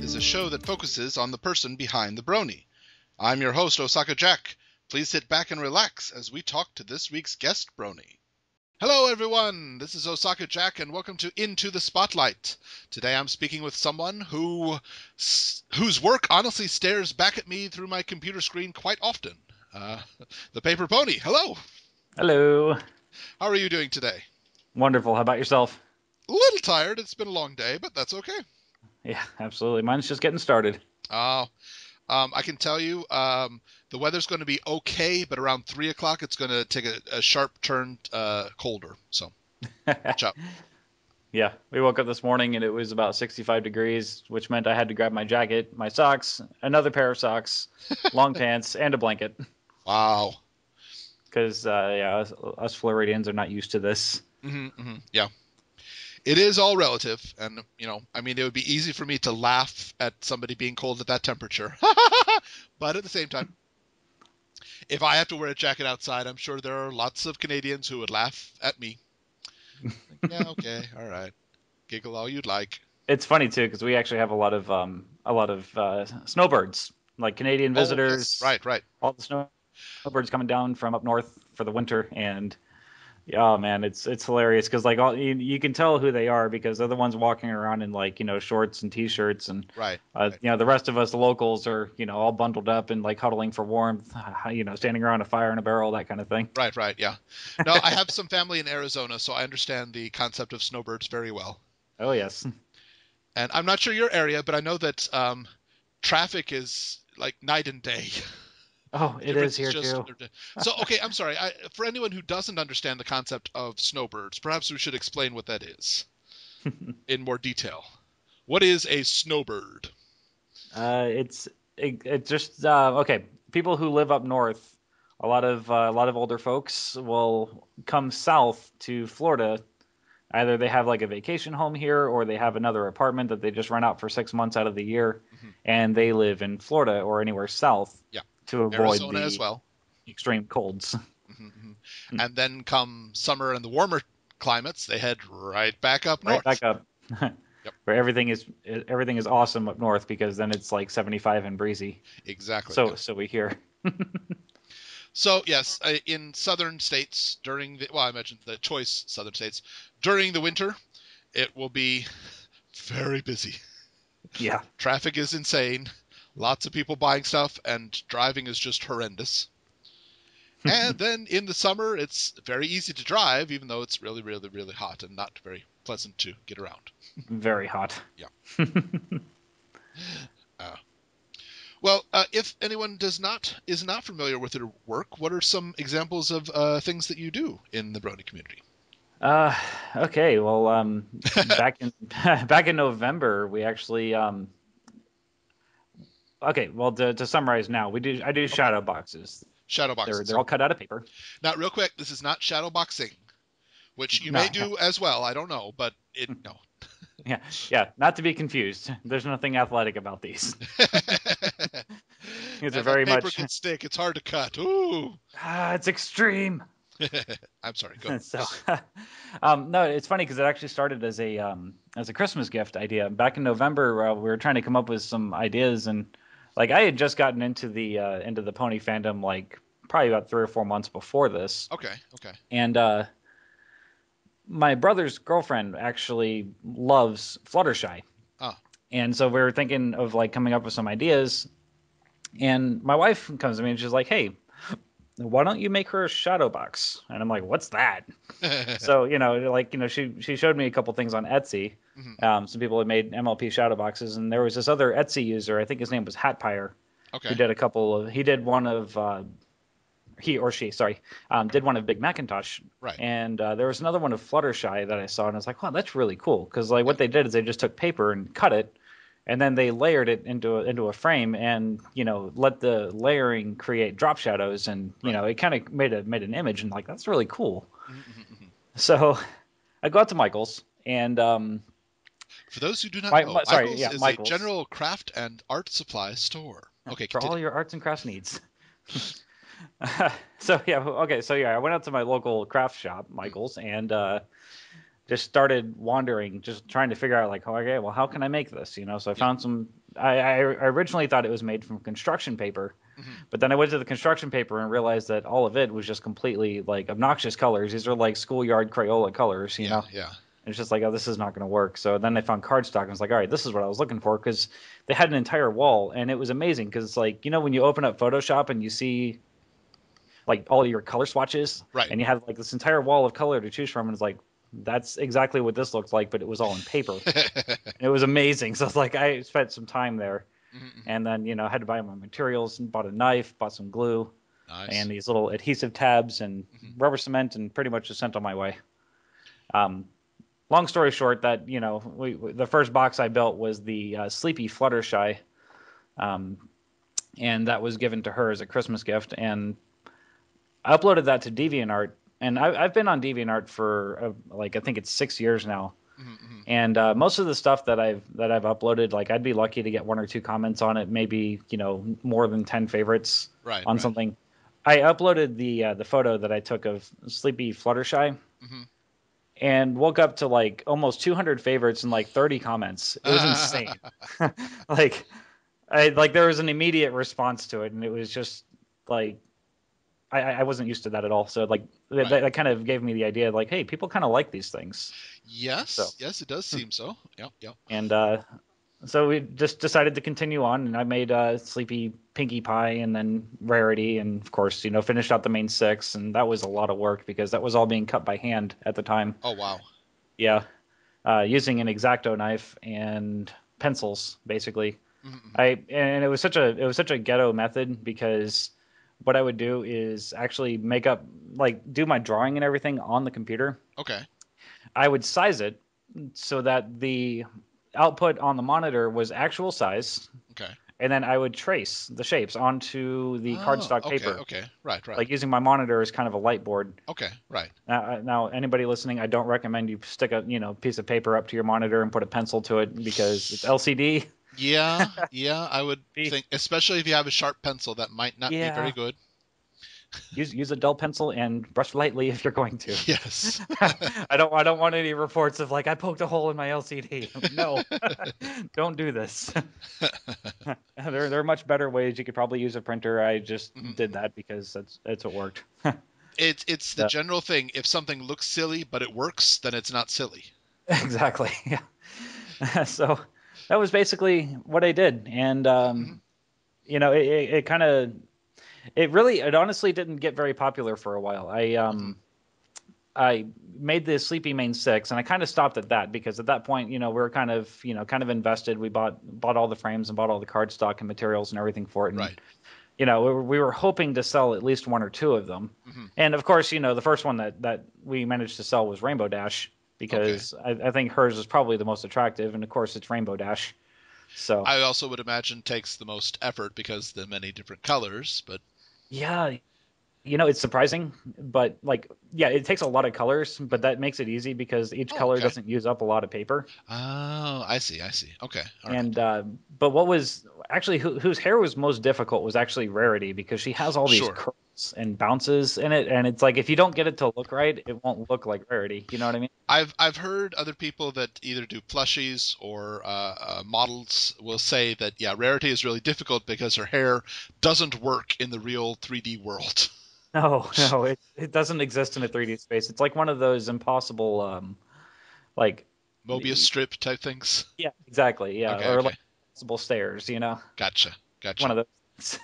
is a show that focuses on the person behind the Brony. I'm your host, OsakaJack. Please sit back and relax as we talk to this week's guest Brony. Hello everyone, this is OsakaJack and welcome to Into the Spotlight. Today I'm speaking with someone whose work honestly stares back at me through my computer screen quite often. The Paper Pony, hello! Hello. How are you doing today? Wonderful. How about yourself? A little tired, it's been a long day, but that's okay. Yeah, absolutely. Mine's just getting started. I can tell you the weather's going to be okay, but around 3 o'clock it's going to take a sharp turn colder. So watch out. Yeah, we woke up this morning and it was about 65 degrees, which meant I had to grab my jacket, my socks, another pair of socks, long pants, and a blanket. Wow. Because, us Floridians are not used to this. Yeah. It is all relative, and, it would be easy for me to laugh at somebody being cold at that temperature. But at the same time, if I have to wear a jacket outside, I'm sure there are lots of Canadians who would laugh at me. Yeah, okay, all right. Giggle all you'd like. It's funny, too, because we actually have a lot of snowbirds, like Canadian visitors. Oh, yes. Right. All the snowbirds coming down from up north for the winter, and... yeah, man, it's hilarious because you can tell who they are because they're the ones walking around in shorts and t-shirts and right. The rest of us, the locals, are all bundled up and huddling for warmth, standing around a fire in a barrel, that kind of thing. Right, yeah. No, I have some family in Arizona, so I understand the concept of snowbirds very well. Oh yes. And I'm not sure your area, but I know that traffic is like night and day. Oh, it is here too. So, okay, I'm sorry. For anyone who doesn't understand the concept of snowbirds, perhaps we should explain what that is in more detail. What is a snowbird? It's just okay. People who live up north, a lot of older folks will come south to Florida. Either they have like a vacation home here, or they have another apartment that they just rent out for 6 months out of the year, and they live in Florida or anywhere south. Yeah. To avoid Arizona the as well. Extreme colds. And then come summer and the warmer climates, they head right back up north. Right back up. Yep. Where everything is awesome up north because then it's like 75 and breezy. Exactly. So we hear. So yes, in southern states I mentioned the choice southern states, during the winter, it will be very busy. Yeah. Traffic is insane. Lots of people buying stuff, and driving is just horrendous. And then in the summer, it's very easy to drive, even though it's really, really, really hot and not very pleasant to get around. Very hot. Yeah. Well, if anyone is not familiar with your work, what are some examples of things that you do in the Brony community? Okay. Well, back in November, we actually okay. Well, to summarize now, I do shadow boxes. Shadow boxes. They're all cut out of paper. Now, real quick, this is not shadow boxing, which you may do as well. I don't know, but no. Yeah. Not to be confused. There's nothing athletic about these. These are very paper much. Can stick. It's hard to cut. Ooh. It's extreme. I'm sorry. Go. So, no, it's funny because it actually started as a Christmas gift idea. Back in November, we were trying to come up with some ideas, and I had just gotten into the pony fandom probably about 3 or 4 months before this. Okay. And my brother's girlfriend actually loves Fluttershy. Oh. And so we were thinking of coming up with some ideas. And my wife comes to me and she's like, "Hey, why don't you make her a shadow box?" And I'm like, "What's that?" So, she showed me a couple things on Etsy. Some people had made MLP shadow boxes, and there was this other Etsy user, I think his name was Hatpire. Okay. He did one of he or she, sorry, did one of Big Macintosh. Right. And there was another one of Fluttershy that I saw, and I was like, wow, that's really cool. Because what they did is they just took paper and cut it, and then they layered it into a frame, and let the layering create drop shadows, and it kind of made an image, and that's really cool. So I go out to Michael's, and for those who do not know, Michael's is Michael's. A general craft and art supply store. Okay, for all your arts and crafts needs. So I went out to my local craft shop, Michael's, and just started wandering, just trying to figure out okay, well, how can I make this? So I found some I originally thought it was made from construction paper, but then I went to the construction paper and realized that all of it was just completely like obnoxious colors. These are like schoolyard Crayola colors, you know? Yeah. And it's just like, oh, this is not going to work. So then I found cardstock and I was like, all right, this is what I was looking for, because they had an entire wall, and it was amazing because it's like, you know, when you open up Photoshop and you see like all your color swatches, Right. and you have like this entire wall of color to choose from, and it's like, that's exactly what this looks like, but it was all in paper. And it was amazing. So it's like I spent some time there, and then, you know, I had to buy my materials and bought a knife, bought some glue, and these little adhesive tabs and rubber cement, and pretty much just sent on my way. Long story short, that, you know, the first box I built was the Sleepy Fluttershy, and that was given to her as a Christmas gift, and I uploaded that to DeviantArt, and I've been on DeviantArt for like I think it's 6 years now, and most of the stuff that I've uploaded, like I'd be lucky to get 1 or 2 comments on it, maybe, you know, more than 10 favorites on something. I uploaded the photo that I took of Sleepy Fluttershy. And woke up to like almost 200 favorites and like 30 comments. It was insane. like there was an immediate response to it, and it was just like I wasn't used to that at all. So like that kind of gave me the idea, like, hey, people kind of like these things. Yes, it does seem so. Yep. And so we just decided to continue on, and I made Sleepy Pinkie Pie and then Rarity, and of course, you know, finished out the main 6, and that was a lot of work because that was all being cut by hand at the time. Oh wow. Yeah, using an X-Acto knife and pencils, basically. And it was such a ghetto method, because what I would do is actually do my drawing and everything on the computer. Okay. I would size it so that the output on the monitor was actual size. Okay. And then I would trace the shapes onto the cardstock paper. Okay. Right. Like using my monitor as kind of a light board. Okay. Right. Now, anybody listening, I don't recommend you stick a piece of paper up to your monitor and put a pencil to it, because it's LCD. Yeah. I would think, especially if you have a sharp pencil, that might not be very good. Use a dull pencil and brush lightly if you're going to. Yes. I don't want any reports of like I poked a hole in my LCD. No, don't do this. There are much better ways. You could probably use a printer. I just did that because it's what worked. It's the general thing. If something looks silly but it works, then it's not silly. Exactly. Yeah. So that was basically what I did, and you know, it kind of. It honestly didn't get very popular for a while. I made the Sleepy Main 6, and I kind of stopped at that, because at that point, you know, we were kind of invested. We bought all the frames and bought all the cardstock and materials and everything for it. And, right. You know, we were hoping to sell at least 1 or 2 of them. And of course, you know, the first one that we managed to sell was Rainbow Dash, because I think hers is probably the most attractive, and of course it's Rainbow Dash. So I also would imagine takes the most effort because the many different colors, but yeah, you know, it's surprising, but like, yeah, it takes a lot of colors, but that makes it easy because each color doesn't use up a lot of paper. Oh, I see. Okay. All and but what was actually whose hair was most difficult was actually Rarity, because she has all these curls and bounces in it, and it's like if you don't get it to look right, it won't look like Rarity. You know what I mean? I've heard other people that either do plushies or models will say that Rarity is really difficult because her hair doesn't work in the real 3D world. No, it doesn't exist in a 3D space. It's like one of those impossible like Mobius strip type things. Yeah, exactly. Yeah, okay. Like impossible stairs. You know. Gotcha. One of those.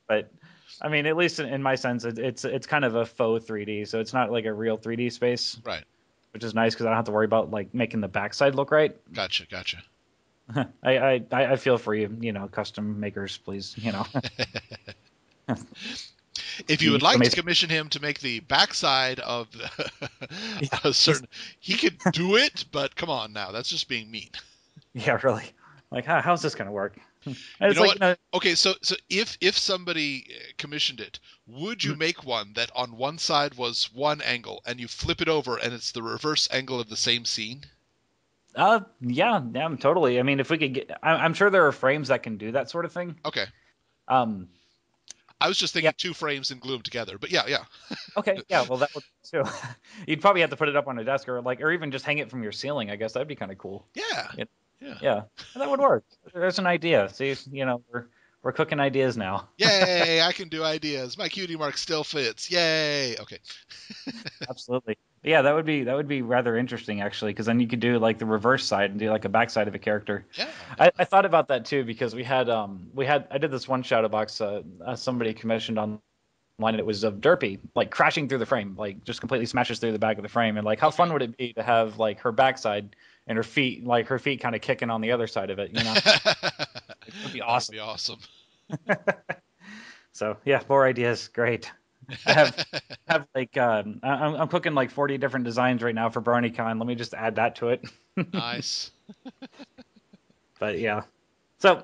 But I mean, at least in my sense, it's kind of a faux 3D, so it's not like a real 3D space. Right. Which is nice because I don't have to worry about like making the backside look right. Gotcha. I feel for you, you know, custom makers, please, you know. If you would like to commission him to make the backside of a certain, he could do it, but come on now, that's just being mean. Yeah, really. Like, how's this gonna work? You know what? Okay, so if somebody commissioned it, would you make one that on one side was one angle and you flip it over and it's the reverse angle of the same scene? Yeah, totally. I mean, if we could get, I'm sure there are frames that can do that sort of thing. Okay. I was just thinking 2 frames and glue them together, but yeah. Okay, yeah, well that would too. You'd probably have to put it up on a desk or even just hang it from your ceiling. I guess that'd be kind of cool. Yeah. Yeah, that would work. There's an idea. See, we're cooking ideas now. Yay! I can do ideas. My cutie mark still fits. Yay! Okay. Absolutely. Yeah, that would be rather interesting actually, because then you could do like the reverse side and do like a backside of a character. Yeah. I thought about that too because we had I did this one shadow box somebody commissioned online and it was of Derpy like crashing through the frame, like just completely smashes through the back of the frame, and like how Okay. fun would it be to have like her backside and her feet kind of kicking on the other side of it, It would be That would awesome. be awesome. So yeah, more ideas, great. I have like I'm cooking like 40 different designs right now for BronyCon. Let me just add that to it. Nice. But yeah, so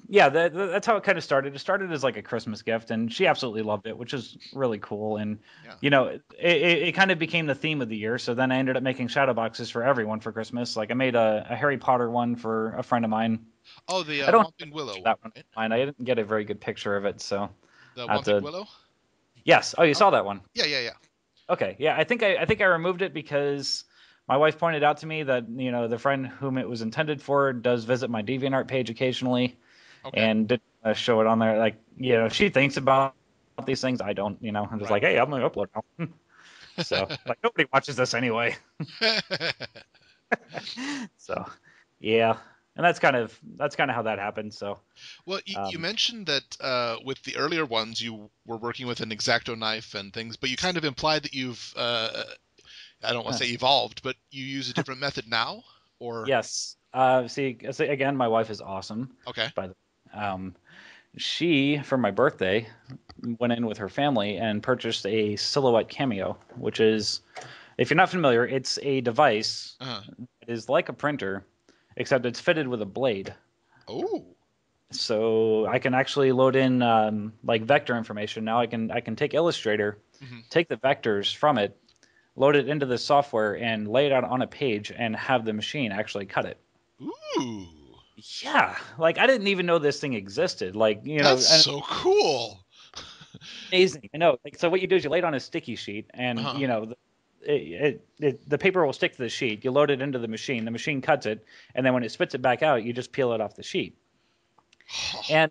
yeah, that's how it kind of started. It started as like a Christmas gift, and she absolutely loved it, which is really cool. And Yeah. it kind of became the theme of the year. So then I ended up making shadow boxes for everyone for Christmas. Like I made a Harry Potter one for a friend of mine. Oh, the I don't have Whomping Willow one, that one right? mine. I didn't get a very good picture of it, so The I have Whomping to. Willow? Yes. Oh, you Oh, saw that one. yeah, yeah, yeah. Okay, yeah, I think I removed it because my wife pointed out to me that the friend whom it was intended for does visit my DeviantArt page occasionally, Okay. and didn't show it on there. Like she thinks about these things. I don't. I'm just Right, like, hey, right. I'm gonna upload now. So like nobody watches this anyway. So yeah, and that's kind of how that happened. So Well, you um, mentioned that with the earlier ones you were working with an X-Acto knife and things, but you kind of implied that you've I don't want to say evolved, but you use a different method now, or yes. See again, my wife is awesome. okay. By the she, for my birthday, went in with her family and purchased a Silhouette Cameo, which is, if you're not familiar, it's a device Uh-huh. that is like a printer, except it's fitted with a blade. Oh. So I can actually load in like vector information. Now I can take Illustrator, Hmm. take the vectors from it, load it into the software, and lay it out on a page, and have the machine actually cut it. Ooh. Yeah, like I didn't even know this thing existed. Like That's and so cool. amazing. I know. Like, so what you do is you lay it on a sticky sheet, and Uh-huh. the paper will stick to the sheet. You load it into the machine. The machine cuts it, and then when it spits it back out, you just peel it off the sheet. And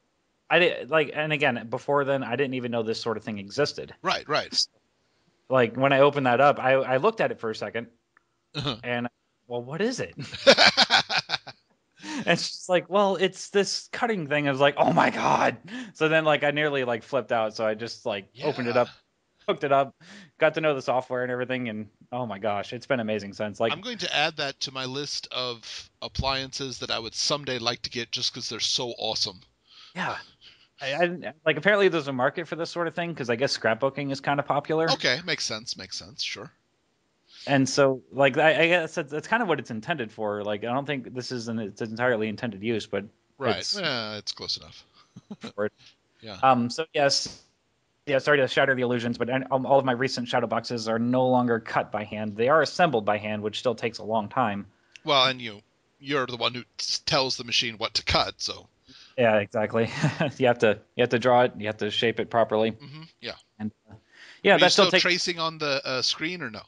I did like, and again, before then, I didn't even know this sort of thing existed. Right, right. Like when I opened that up, I looked at it for a second, Uh-huh. and well, what is it? And she's like, well, it's this cutting thing. I was like, oh my god. So then like I nearly like flipped out. So I just like opened it Yeah. up, hooked it up, got to know the software and everything, and oh my gosh, it's been amazing since. Like, I'm going to add that to my list of appliances that I would someday like to get just because they're so awesome. yeah, like apparently there's a market for this sort of thing because I guess scrapbooking is kind of popular, Okay, makes sense. Makes sense. Sure. and so like I guess that's kind of what it's intended for. Like, I don't think this is its entirely intended use, but Right. it's Yeah, it's close enough. for it. Yeah. So yes. Yeah, sorry to shatter the illusions, but all of my recent shadow boxes are no longer cut by hand. They are assembled by hand, which still takes a long time. Well, and you're the one who tells the machine what to cut, so. Yeah, exactly. You have to draw it. You have to shape it properly, Yeah. and yeah, Are you that still still takes. tracing on the screen or no?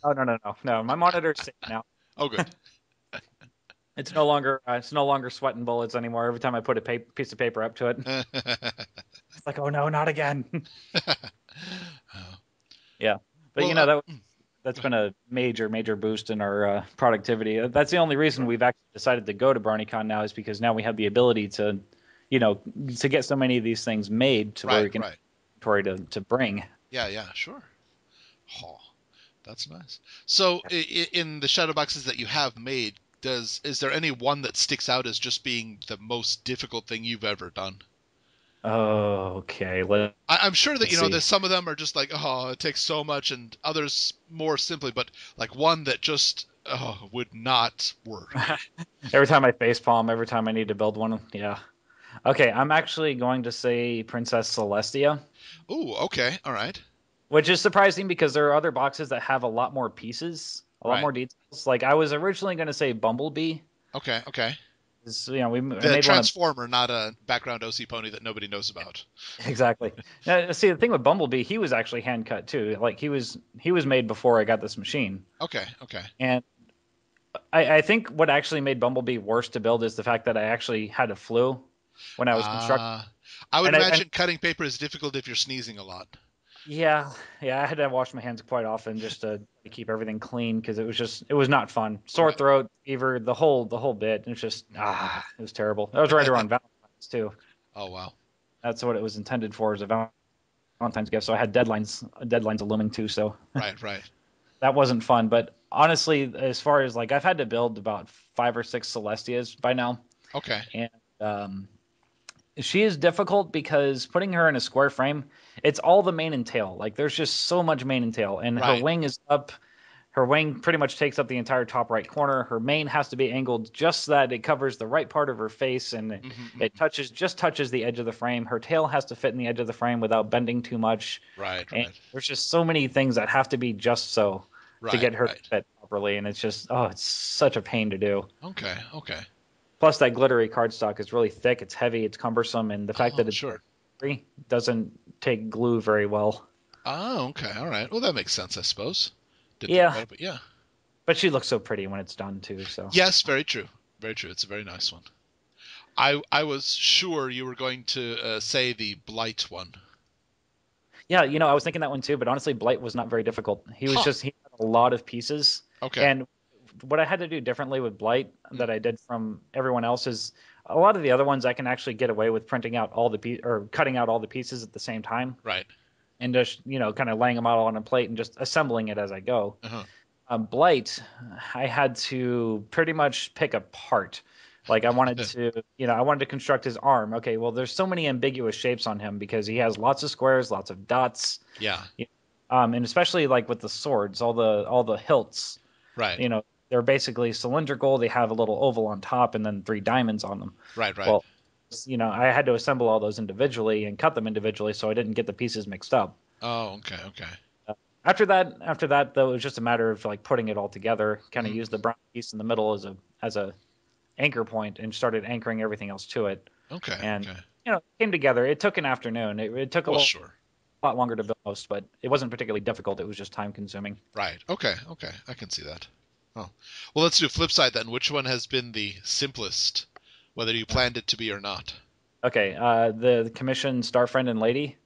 Oh no, no, no, no. My monitor's safe now. Oh, good. It's no longer sweating bullets anymore. Every time I put a piece of paper up to it, it's like, oh no, not again. Yeah, but Well, that's go been ahead. a major, major boost in our productivity. That's the only reason Sure. we've actually decided to go to BronyCon now is because now we have the ability you know, to get so many of these things made to where Right, we can right. inventory to bring. Yeah, yeah, sure. Oh, that's nice. So, in the shadow boxes that you have made, is there any one that sticks out as just being the most difficult thing you've ever done? Oh, okay. Let's I'm sure that see. there's some of them are just like, oh, it takes so much, and others more simply, but like one that just would not work. Every time I face palm, every time I need to build one, yeah. Okay, I'm actually going to say Princess Celestia, Ooh, okay, all right, which is surprising because there are other boxes that have a lot more pieces, a lot right, more details. Like I was originally going to say Bumblebee. okay, okay. I The made one of Transformer, not a background OC pony that nobody knows about. exactly. Now, see, the thing with Bumblebee, he was actually hand cut too. Like he was made before I got this machine, Okay, okay. and I think what actually made Bumblebee worse to build is the fact that I actually had a flu when I was constructing. Uh, I would And imagine cutting paper is difficult if you're sneezing a lot. yeah, I had to wash my hands quite often just to keep everything clean because it was not fun. Sore Right. throat, fever, the whole bit. It's just it was terrible. That was right around Valentine's too. Oh, wow. That's what it was intended for, as a Valentine's gift. So I had deadlines looming too. So Right, right. that wasn't fun. But honestly, as far as like I've had to build about 5 or 6 Celestias by now, Okay. and she is difficult because putting her in a square frame, it's all the mane and tail. Like there's just so much mane and tail, and her Right. wing is up. Her wing pretty much takes up the entire top right corner. Her mane has to be angled just so that it covers the right part of her face, and it Hmm. touches the edge of the frame. Her tail has to fit in the edge of the frame without bending too much. Right, And right. there's just so many things that have to be just so to Right, get her to right. fit properly, and it's just it's such a pain to do. Okay, okay. Plus, that glittery cardstock is really thick. It's heavy. It's cumbersome, and the fact Oh, that it's sure. glittery doesn't take glue very well. Oh, okay. All right. Well, that makes sense, I suppose. Didn't think Yeah, about it, but yeah. but she looks so pretty when it's done too. So Yes, very true. Very true. It's a very nice one. I was sure you were going to say the Blight one. yeah, I was thinking that one too. But honestly, Blight was not very difficult. Huh. He had a lot of pieces, Okay. and what I had to do differently with Blight Mm. that I did from everyone else is a lot of the other ones I can actually get away with printing out all or cutting out all the pieces at the same time Right. and just kind of laying them out on a plate and just assembling it as I go. Uh-huh. Blight, I had to pretty much pick apart. Like I wanted to construct his arm. Okay, well, there's so many ambiguous shapes on him because he has lots of squares, lots of dots, Yeah. and especially like with the swords, all the hilts. Right. They're basically cylindrical. They have a little oval on top and then 3 diamonds on them. Right, right. Well, I had to assemble all those individually and cut them individually so I didn't get the pieces mixed up. Oh, okay, okay. After that, though, it was just a matter of like putting it all together. Kind of Mhm. used the brown piece in the middle as a anchor point and started anchoring everything else to it. Okay, And okay. it came together. It took an afternoon. It took a Well, sure. lot longer to build most, but it wasn't particularly difficult. It was just time consuming. Right. Okay, okay. I can see that. Oh. Well, let's do flip side then. Which one has been the simplest, whether you planned it to be or not? Okay, the commission Starfriend and Lady.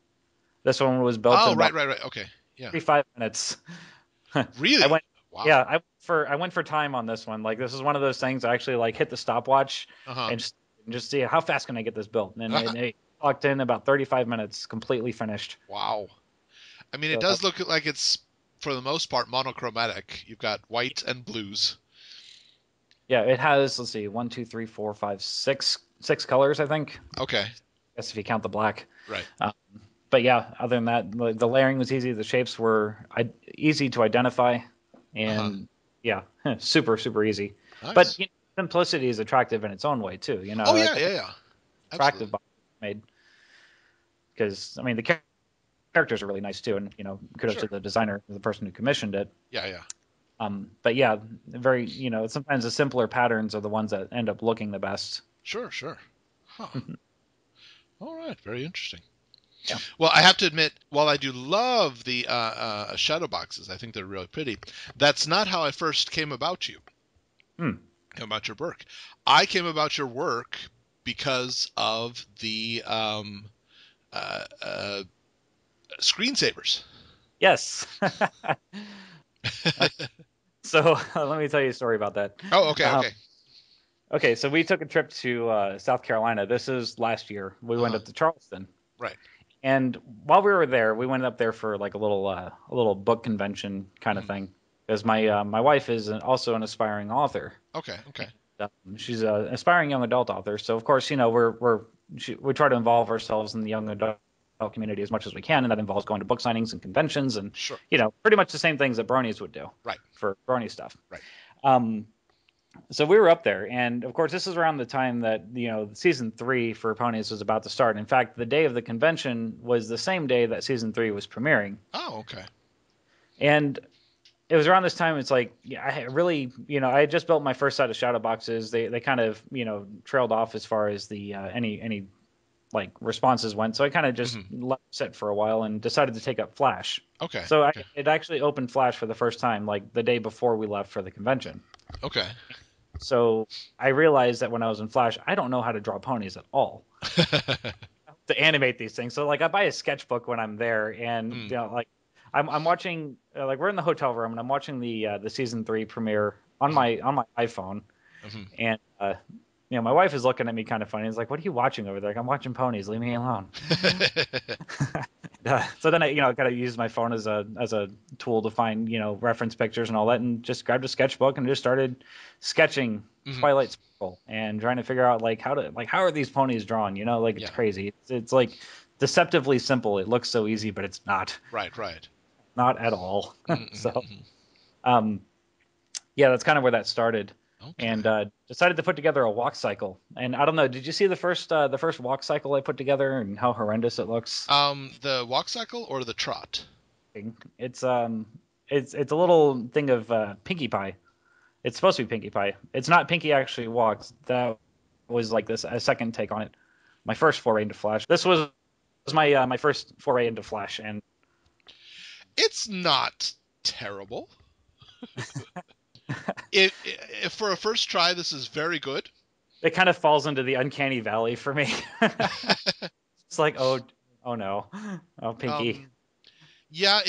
This one was built in Oh, right, about right, right. Okay. Yeah. 35 minutes. I Really? went, Wow. yeah, I went for time on this one. Like this is one of those things I actually like hit the stopwatch Uh-huh. and just see how fast can I get this built. And it clocked in about 35 minutes, completely finished. Wow. I mean, it So does look like it's, for the most part, monochromatic. You've got white and blues. yeah, it has, let's see, one, two, three, four, five, six colors, I think. Okay. I guess if you count the black. Right. Um, but yeah, other than that, the layering was easy. The shapes were easy to identify, Uh-huh. and yeah, super super easy. But Nice. simplicity is attractive in its own way too. Oh, I yeah, think yeah, it's yeah. attractive Absolutely. by made because I mean the characters are really nice too, and kudos to Sure. the designer, the person who commissioned it. Yeah, yeah. But yeah, very sometimes the simpler patterns are the ones that end up looking the best. Sure, sure. Huh. All right. Very interesting. Yeah. Well, I have to admit, while I do love the shadow boxes, I think they're really pretty. That's not how I first came about you, Hmm. about your work. I came about your work because of the uh, uh, screensavers. Yes. So let me tell you a story about that. Oh, okay, Um, okay. okay, so we took a trip to South Carolina. This is last year. We went Uh-huh. up to Charleston, Right. and while we were there, we went up there for like a little book convention kind of Mhm. thing. Because my wife is also an aspiring author. Okay, okay. She's an aspiring young adult author, so of course we try to involve ourselves in the young adult community as much as we can, and that involves going to book signings and conventions, and Sure. pretty much the same things that Bronies would do Right, for Brony stuff. right. Um, so we were up there, and of course this is around the time that season 3 for Ponies was about to start. In fact, the day of the convention was the same day that season 3 was premiering, Oh, okay. and it was around this time. It's like, yeah, I really, I had just built my first set of shadow boxes. They kind of, trailed off as far as the any like responses went. So I kind of just Hmm. let it sit for a while and decided to take up Flash. Okay, So okay. it actually opened Flash for the first time, like the day before we left for the convention. Okay. So I realized that when I was in Flash, I don't know how to draw ponies at all to animate these things. So like I buy a sketchbook when I'm there, and like I'm watching like we're in the hotel room and I'm watching the season 3 premiere on my iPhone, and my wife is looking at me kind of funny. It's like, what are you watching over there? Like, I'm watching ponies. Leave me alone. So then I kind of used my phone as a tool to find reference pictures and all that, and just grabbed a sketchbook and just started sketching Twilight Sparkle and trying to figure out how are these ponies drawn? It's crazy. It's like deceptively simple. It looks so easy, but it's not. Right. Not at all. So, yeah, that's kind of where that started. Okay. And decided to put together a walk cycle. And I don't know, did you see the first walk cycle I put together and how horrendous it looks? The walk cycle or the trot? It's it's a little thing of Pinkie Pie. It's supposed to be Pinkie Pie. It's not Pinkie actually walks. That was like a second take on it. My first foray into Flash. This was my first foray into Flash, and it's not terrible. If for a first try, this is very good. It kind of falls into the uncanny valley for me. It's like, oh no, oh Pinkie. Yeah,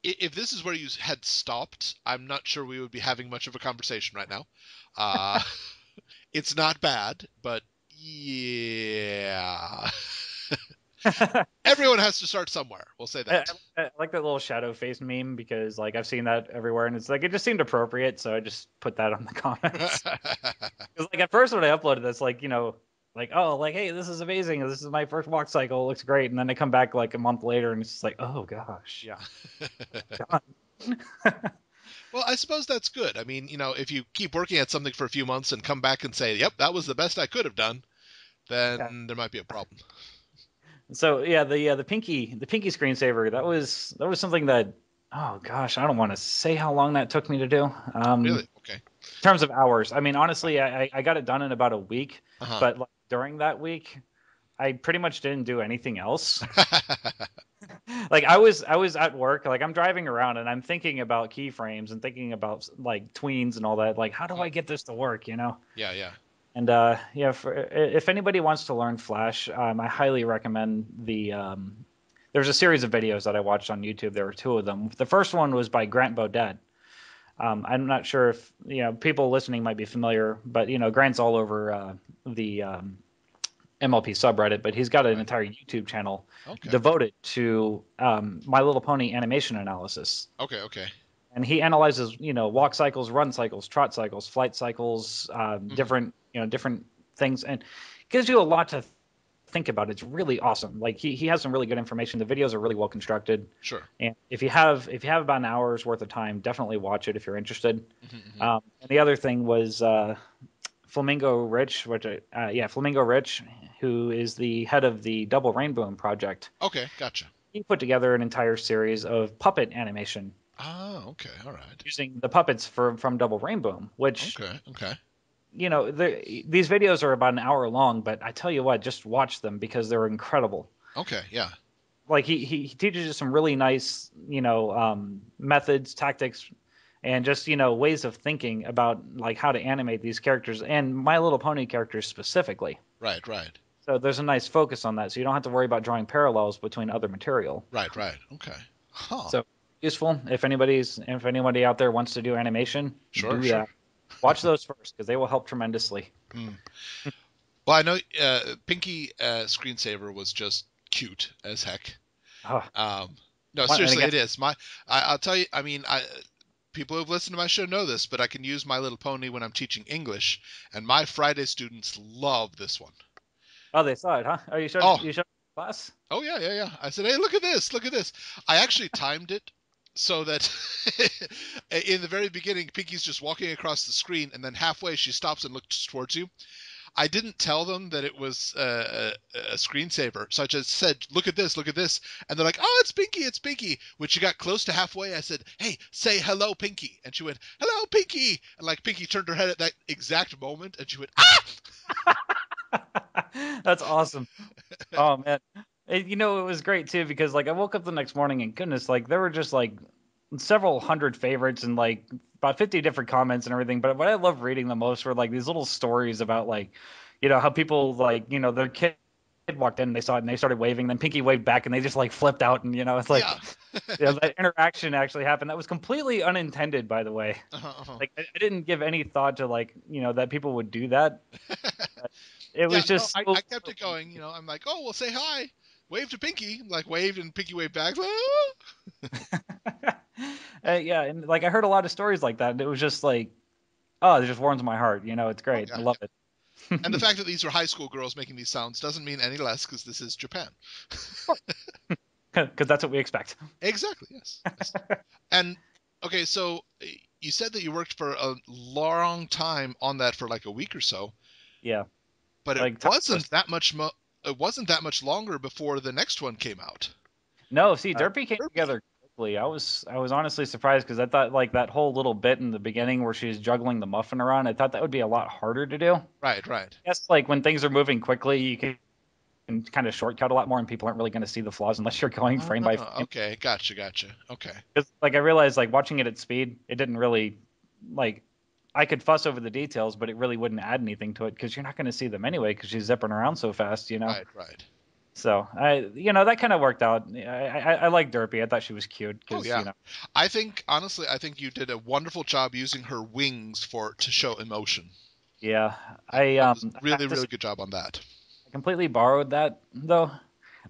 if this is where you had stopped, I'm not sure we would be having much of a conversation right now. It's not bad, but yeah. Everyone has to start somewhere. We'll say that. I like that little shadow face meme because like I've seen that everywhere, and it's like it just seemed appropriate, so I just put that on the comments. Because like at first when I uploaded this, like hey, this is amazing, this is my first walk cycle, it looks great, and then I come back like a month later and it's just like, oh gosh. Yeah. Well, I suppose that's good. I mean, if you keep working at something for a few months and come back and say, yep, that was the best I could have done, then there might be a problem. So yeah, the Pinkie screensaver, that was something that, oh gosh, I don't want to say how long that took me to do. Really? Okay. In terms of hours, I mean, honestly, I got it done in about a week, but like, during that week, I pretty much didn't do anything else. Like I was at work, like I'm driving around and I'm thinking about keyframes and thinking about like tweens and all that. Like, how do I get this to work? Yeah. And if anybody wants to learn Flash, I highly recommend there's a series of videos that I watched on YouTube. There were 2 of them. The first one was by Grant Baudet. I'm not sure if people listening might be familiar, but Grant's all over the MLP subreddit, but he's got an entire YouTube channel devoted to My Little Pony animation analysis. Okay. And he analyzes, walk cycles, run cycles, trot cycles, flight cycles, different things, and gives you a lot to think about. It's really awesome. Like he has some really good information. The videos are really well constructed. Sure. And if you have about an hour's worth of time, definitely watch it if you're interested. And the other thing was Flamingo Rich, Flamingo Rich, who is the head of the Double Rainbow Project. Okay, gotcha. He put together an entire series of puppet animation. Oh, okay, all right. Using the puppets from Double Rainbow, which okay. These videos are about an hour long, but I tell you what, just watch them because they're incredible. Okay, yeah. Like he teaches you some really nice, methods, tactics, and just ways of thinking about like how to animate these characters and My Little Pony characters specifically. Right. So there's a nice focus on that, so you don't have to worry about drawing parallels between other material. Right. Okay. Huh. So useful if anybody out there wants to do animation. Sure. That. Watch those first because they will help tremendously. Well, I know Pinkie Screensaver was just cute as heck. No, seriously, it is. I'll tell you. I mean, people who've listened to my show know this, but I can use My Little Pony when I'm teaching English, and my Friday students love this one. Oh, they saw it, huh? Oh, you showed class? Oh yeah. I said, hey, look at this. I actually timed it so that in the very beginning, Pinkie's just walking across the screen, and then halfway she stops and looks towards you. I didn't tell them that it was a screensaver, so I just said, look at this, and they're like, oh, it's Pinkie. When she got close to halfway, I said, hey, say hello, Pinkie, and she went, hello, Pinkie, and like Pinkie turned her head at that exact moment, and she went, ah! That's awesome. Oh man, it was great too because like I woke up the next morning and goodness, like there were just like several hundred favorites and like about 50 different comments and everything. But what I love reading the most were like these little stories about like, how people like, their kid walked in and they saw it and they started waving. Then Pinky waved back and they just like flipped out. And, it's like, Yeah. that interaction actually happened. That was completely unintended, by the way. Like I didn't give any thought to like, that people would do that. It Yeah, was no, just I kept it going. I'm like, oh, well, say hi. Wave to Pinky. Like, waved and Pinky waved back. Ah! yeah, and like I heard a lot of stories like that, and it was just like, oh, it just warms my heart. It's Oh, great. yeah, I love yeah. it. And the fact that these are high school girls making these sounds doesn't mean any less because this is Japan. Because that's what we expect. Exactly, yes. Yes. And, okay, so you said that you worked for a long time on that for like a week or so, Yeah, but like tireless. it wasn't that much longer before the next one came out. No, see, Derpy came Derpy. together quickly. I was honestly surprised because I thought like that whole little bit in the beginning where she's juggling the muffin around, I thought that would be a lot harder to do. Right, right. Yes, like when things are moving quickly, you can kind of shortcut a lot more, and people aren't really going to see the flaws unless you're going frame by frame. Okay, gotcha. Okay. Because like I realized like watching it at speed, it didn't really like I could fuss over the details, but it really wouldn't add anything to it because you're not going to see them anyway because she's zipping around so fast. Right, right. So that kind of worked out. I like Derpy. I thought she was cute Oh because yeah. Honestly, I think you did a wonderful job using her wings to show emotion. yeah, That was I really, have to really say, good job on that. I completely borrowed that though.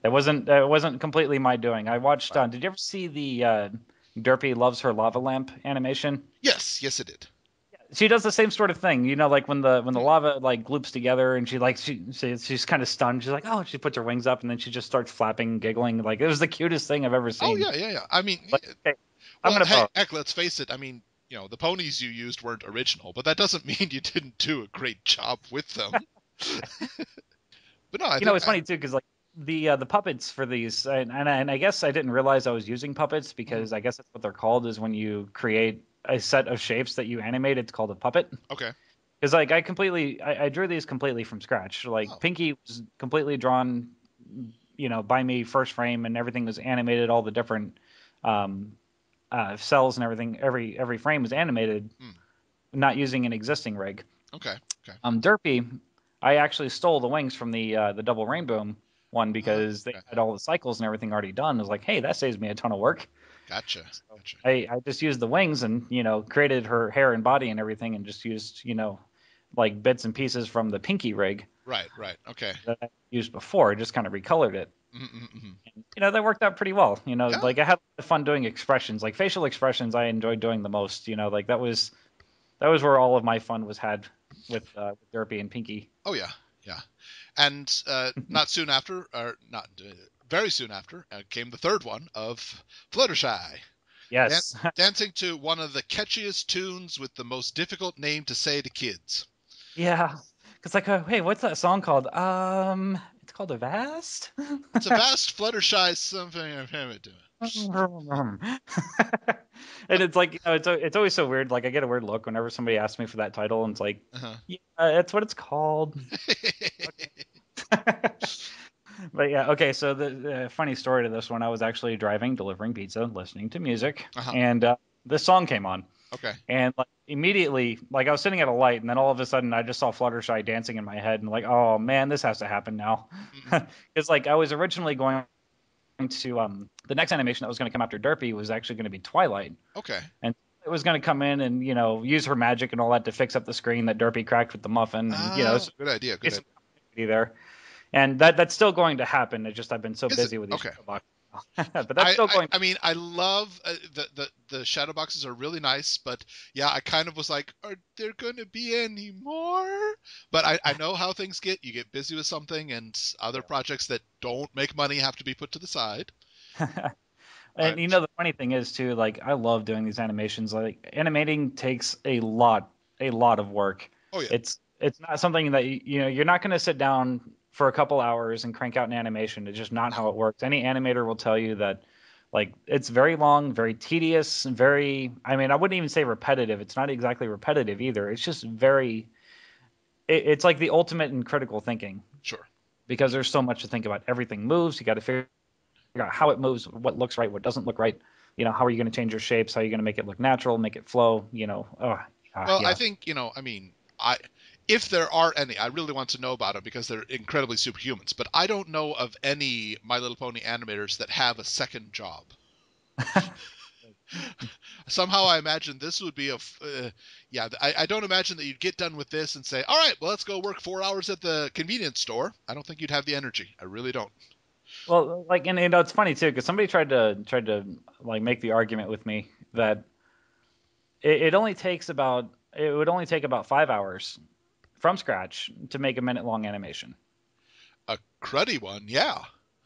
That wasn't completely my doing. I watched. Right. Did you ever see the Derpy loves her lava lamp animation? Yes, yes, it did. She does the same sort of thing, like when the Hmm. lava like gloops together and she like she's kind of stunned. She's like, oh, she puts her wings up and then she just starts flapping, and giggling. Like it was the cutest thing I've ever Oh seen. yeah, yeah, yeah. I mean, Like, okay, I'm well, gonna hey, borrow. heck, let's face it. I mean, the ponies you used weren't original, but that doesn't mean you didn't do a great job with them. But no, It's funny too because like the puppets for these, and I guess I didn't realize I was using puppets Mhm. because I guess that's what they're called is when you create a set of shapes that you animate. It's called a puppet. Okay. Because like I drew these completely from scratch. Like Oh. Pinky was completely drawn, by me first frame, and everything was animated. All the different um, cells and everything. Every frame was animated, Hmm. not using an existing rig. Okay. Okay. Derpy, I actually stole the wings from the double rainbow one because they Okay. had all the cycles and everything already done. I was like, hey, that saves me a ton of work. Gotcha. So Gotcha. I just used the wings and created her hair and body and everything, and just used like bits and pieces from the Pinky rig Right. Right. Okay. that I used before. I just kind of recolored it. Mm-hmm. And, that worked out pretty well. Yeah. Like I had fun doing expressions, like facial expressions. I enjoyed doing the most. Like that was where all of my fun was had with Derpy and Pinky. Oh yeah. Yeah. And not soon after, or not very soon after, came the third one of Fluttershy. Dan- Yes. dancing to one of the catchiest tunes with the most difficult name to say to kids. Yeah. It's like, hey, what's that song called? It's called Avast. It's a vast Fluttershy something of him doing. And it's like, it's always so weird. Like I get a weird look whenever somebody asks me for that title, and it's like, Uh-huh. yeah, that's what it's called. But yeah, okay. So the funny story to this one, I was actually driving, delivering pizza, listening to music, Uh-huh. and this song came on, Okay. and like immediately, like I was sitting at a light, and then all of a sudden, I just saw Fluttershy dancing in my head, and like, oh man, this has to happen now. Mm-mm. It's like I was originally going to the next animation that was going to come after Derpy was actually going to be Twilight, Okay. and it was going to come in and use her magic and all that to fix up the screen that Derpy cracked with the muffin, and Ah, so good idea. Good some idea. continuity there. And that's still going to happen. It's just I've been so Is it? busy with these Okay. shadow boxes now. But that's still going. I mean, I love the shadow boxes are really nice, but yeah, I kind of was like, are there going to be any more? But I know how things get. You get busy with something, and other projects that don't make money have to be put to the side. And And the funny thing is too, like I love doing these animations. Like animating takes a lot of work. oh yeah, It's not something that you're not going to sit down for a couple hours and crank out an animation. It's just not no, how it works. Any animator will tell you that like it's very long, very tedious, very I mean, I wouldn't even say repetitive. It's not exactly repetitive either. It's just very it's like the ultimate in critical thinking sure. because there's so much to think about. Everything moves. You got to figure out how it moves, what looks right, what doesn't look right. how are you going to change your shapes? How are you going to make it look natural, make it flow? Well, I Yeah. think, I mean, if there are any, I really want to know about them because they're incredibly superhumans. But I don't know of any My Little Pony animators that have a second job. Somehow I imagine this would be yeah, I don't imagine that you'd get done with this and say, all right, well, let's go work 4 hours at the convenience store. I don't think you'd have the energy. I really don't. Well, like, and it's funny too, because somebody tried to like make the argument with me that it would only take about 5 hours from scratch to make a minute long animation. A cruddy one, yeah.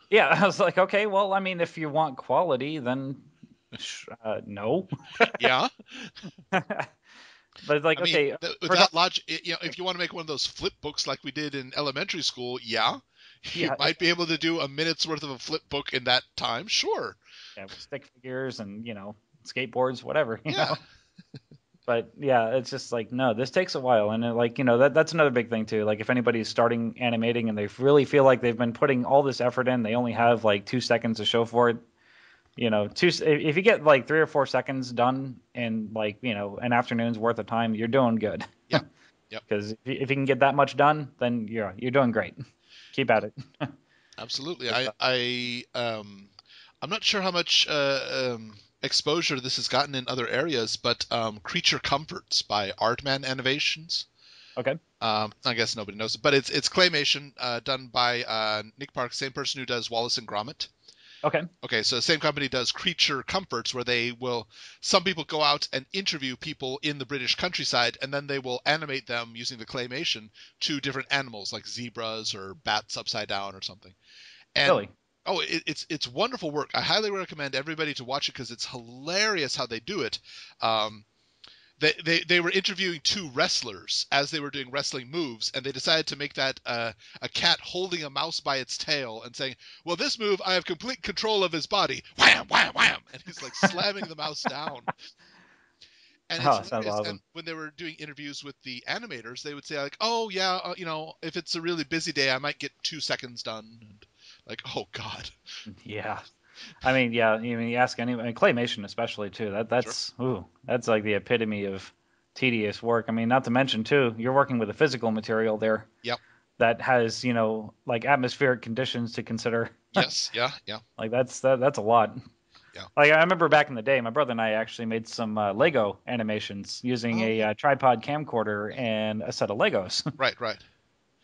Yeah, I was like, okay, well, I mean, if you want quality, then no. Yeah. But it's like, I mean, okay, with for that logic, if you want to make one of those flip books like we did in elementary school, yeah, you yeah, might be able to do a minute's worth of a flip book in that time, sure. yeah, with stick figures and skateboards, whatever, Yeah. But yeah, it's just like no, this takes a while, and like that's another big thing too. Like if anybody's starting animating and they really feel like they've been putting all this effort in, they only have like 2 seconds to show for it. If you get like 3 or 4 seconds done in like an afternoon's worth of time, you're doing good. Yep. Yep. Because if you can get that much done, then you're doing great. Keep at it. Absolutely. Good stuff. I'm not sure how much exposure this has gotten in other areas, but Creature Comforts by Aardman Animations. Okay. I guess nobody knows it, but it's claymation done by Nick Park, same person who does Wallace and Gromit. Okay. Okay, so the same company does Creature Comforts, where some people go out and interview people in the British countryside, and then they will animate them using the claymation to different animals, like zebras or bats upside down or something. And Really. oh, it's wonderful work. I highly recommend everybody to watch it because it's hilarious how they do it. They were interviewing two wrestlers as they were doing wrestling moves, and they decided to make that a cat holding a mouse by its tail and saying, "Well, this move I have complete control of his body." Wham, wham, wham, and he's like slamming the mouse down. And it's Oh, sounds hilarious. And awesome. when they were doing interviews with the animators, they would say like, "Oh yeah, if it's a really busy day, I might get 2 seconds done." And like, oh God. Yeah. I mean, yeah. You ask anyone, claymation especially too. Sure. That's like the epitome of tedious work. I mean, not to mention too, you're working with a physical material there Yep. that has like atmospheric conditions to consider. Yes. Yeah. Yeah. Like that's a lot. Yeah. Like I remember back in the day, my brother and I actually made some Lego animations using Oh a yeah. tripod camcorder and a set of Legos. Right. Right.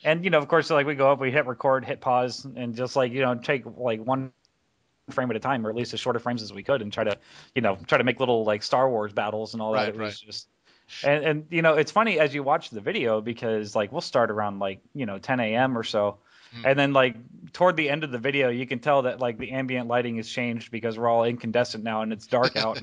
And of course, like we go up, we hit record, hit pause, and just like take like one frame at a time, or at least as short of frames as we could, and try to make little like Star Wars battles and all that. Right. It Right. was just and it's funny as you watch the video because like we'll start around like 10 a.m. or so, Mm. and then like toward the end of the video you can tell that like the ambient lighting has changed because we're all incandescent now and it's dark out,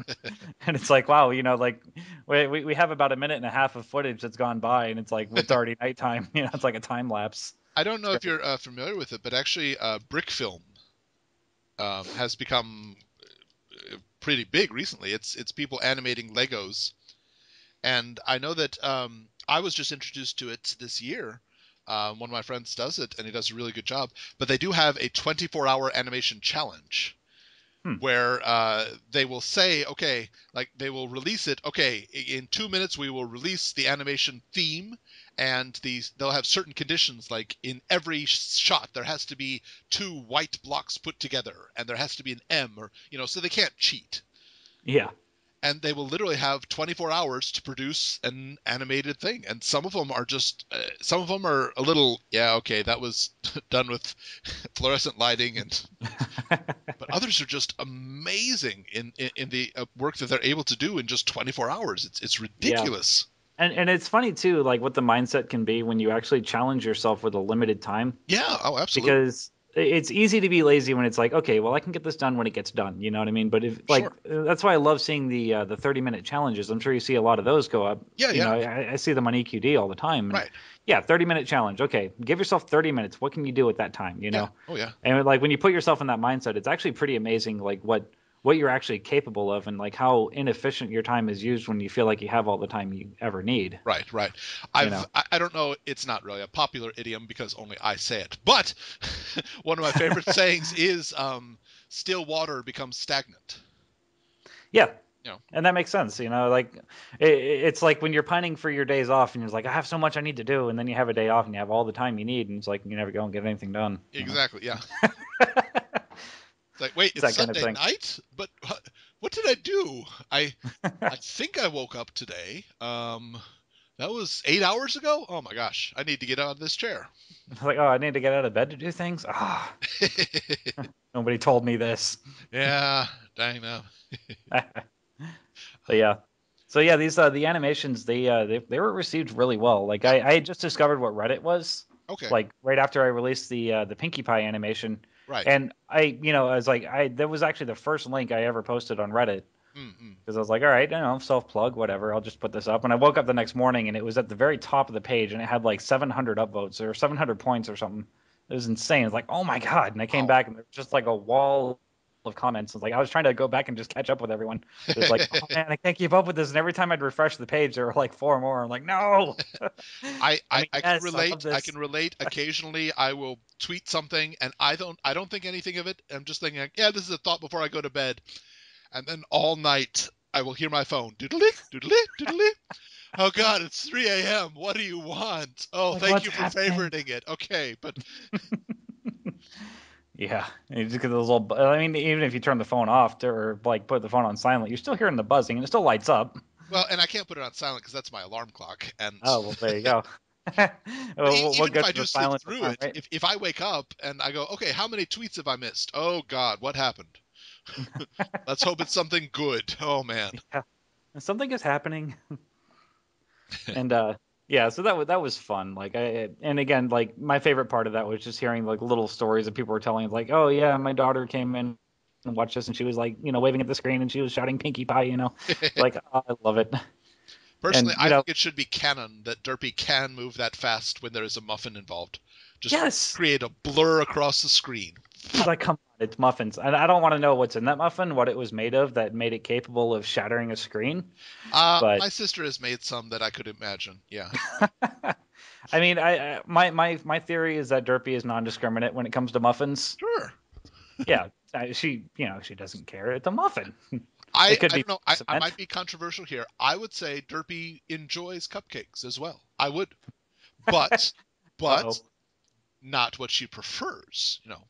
and it's like wow, like we have about a minute and a half of footage that's gone by, and it's like it's already nighttime. It's like a time lapse. I don't It's know if great. you're familiar with it, but actually, brick film has become pretty big recently. It's people animating Legos, and I know that I was just introduced to it this year. One of my friends does it, and he does a really good job. But they do have a 24-hour animation challenge Hmm. where they will say, okay, like they will release it. Okay, in 2 minutes we will release the animation theme, and they'll have certain conditions. Like in every shot, there has to be two white blocks put together, and there has to be an M, or so they can't cheat. Yeah. And they will literally have 24 hours to produce an animated thing, and some of them are just some of them are a little okay, that was done with fluorescent lighting, and but others are just amazing in the work that they're able to do in just 24 hours. It's Yeah. ridiculous. And it's funny too, like what the mindset can be when you actually challenge yourself with a limited time, Yeah, oh absolutely. because it's easy to be lazy when it's like, okay, well I can get this done when it gets done, you know what I mean? But if like Sure. that's why I love seeing the 30-minute challenges. I'm sure you see a lot of those go up. Yeah, yeah. I see them on EQD all the time, and Right. yeah, 30-minute challenge. Okay, give yourself 30 minutes. What can you do at that time, Yeah. Oh yeah. And like when you put yourself in that mindset, it's actually pretty amazing, like what you're actually capable of, and like how inefficient your time is used when you feel like you have all the time you ever need. Right, right. You know. I don't know, it's not really a popular idiom because only I say it. But one of my favorite sayings is still water becomes stagnant. Yeah. You know. And that makes sense, like it's like when you're pining for your days off and you're like, I have so much I need to do, and then you have a day off and you have all the time you need, and it's like you never go and get anything done. Exactly. Yeah. It's It's like, wait, it's that kind of Sunday thing. night, but what did I do? I think I woke up today. That was 8 hours ago. Oh my gosh, I need to get out of this chair. It's like, oh, I need to get out of bed to do things. Nobody told me this. Yeah, dang no. But yeah. So yeah, these the animations they were received really well. Like Yep. I had just discovered what Reddit was, Okay. like right after I released the Pinkie Pie animation, Right. and I was like that was actually the first link I ever posted on Reddit, Mm-mm. because I was like, all right, self plug, whatever, I'll just put this up. And I woke up the next morning and it was at the very top of the page and it had like 700 upvotes or 700 points or something. It was insane. It's like, oh my god! And I came Wow. back and there was just like a wall of comments. It's like I was trying to go back and just catch up with everyone. It was like, oh man, I can't keep up with this. And every time I'd refresh the page, there were like four more. I'm like, no. I, I I, mean, I can yes, I love relate. I this. can relate. Occasionally, I will tweet something, and I don't think anything of it. I'm just thinking, like, yeah, this is a thought before I go to bed, and then all night I will hear my phone doodly doodly doodly. Oh God, it's 3 a.m. What do you want? Oh, Like, thank what's you for happening? favoriting it. Okay, but Yeah, just because those little. I mean, even if you turn the phone off or like put the phone on silent, you're still hearing the buzzing and it still lights up. well, and I can't put it on silent because that's my alarm clock. And Oh well, there you go. but What even if good I is a just sleep silent through alarm, it, right? if I wake up and I go, okay, how many tweets have I missed? Oh God, what happened? Let's hope it's something good. Oh man. Yeah, something is happening. And yeah, so that was fun. Like and again, like my favorite part of that was just hearing like little stories that people were telling. Like, oh yeah, my daughter came in and watched this, and she was like, waving at the screen, and she was shouting "Pinkie Pie," It's like, oh, I love it. Personally, And I think it should be canon that Derpy can move that fast when there is a muffin involved. Just yes, create a blur across the screen. it's like, come on, it's muffins, and I don't want to know what's in that muffin, what it was made of that made it capable of shattering a screen. But My sister has made some that I could imagine. Yeah. I mean, my theory is that Derpy is non-discriminate when it comes to muffins. Sure. Yeah, she doesn't care. It's a muffin. I It could I be don't know. I cement. might be controversial here. I would say Derpy enjoys cupcakes as well. I would, but Uh-oh. not what she prefers. You know.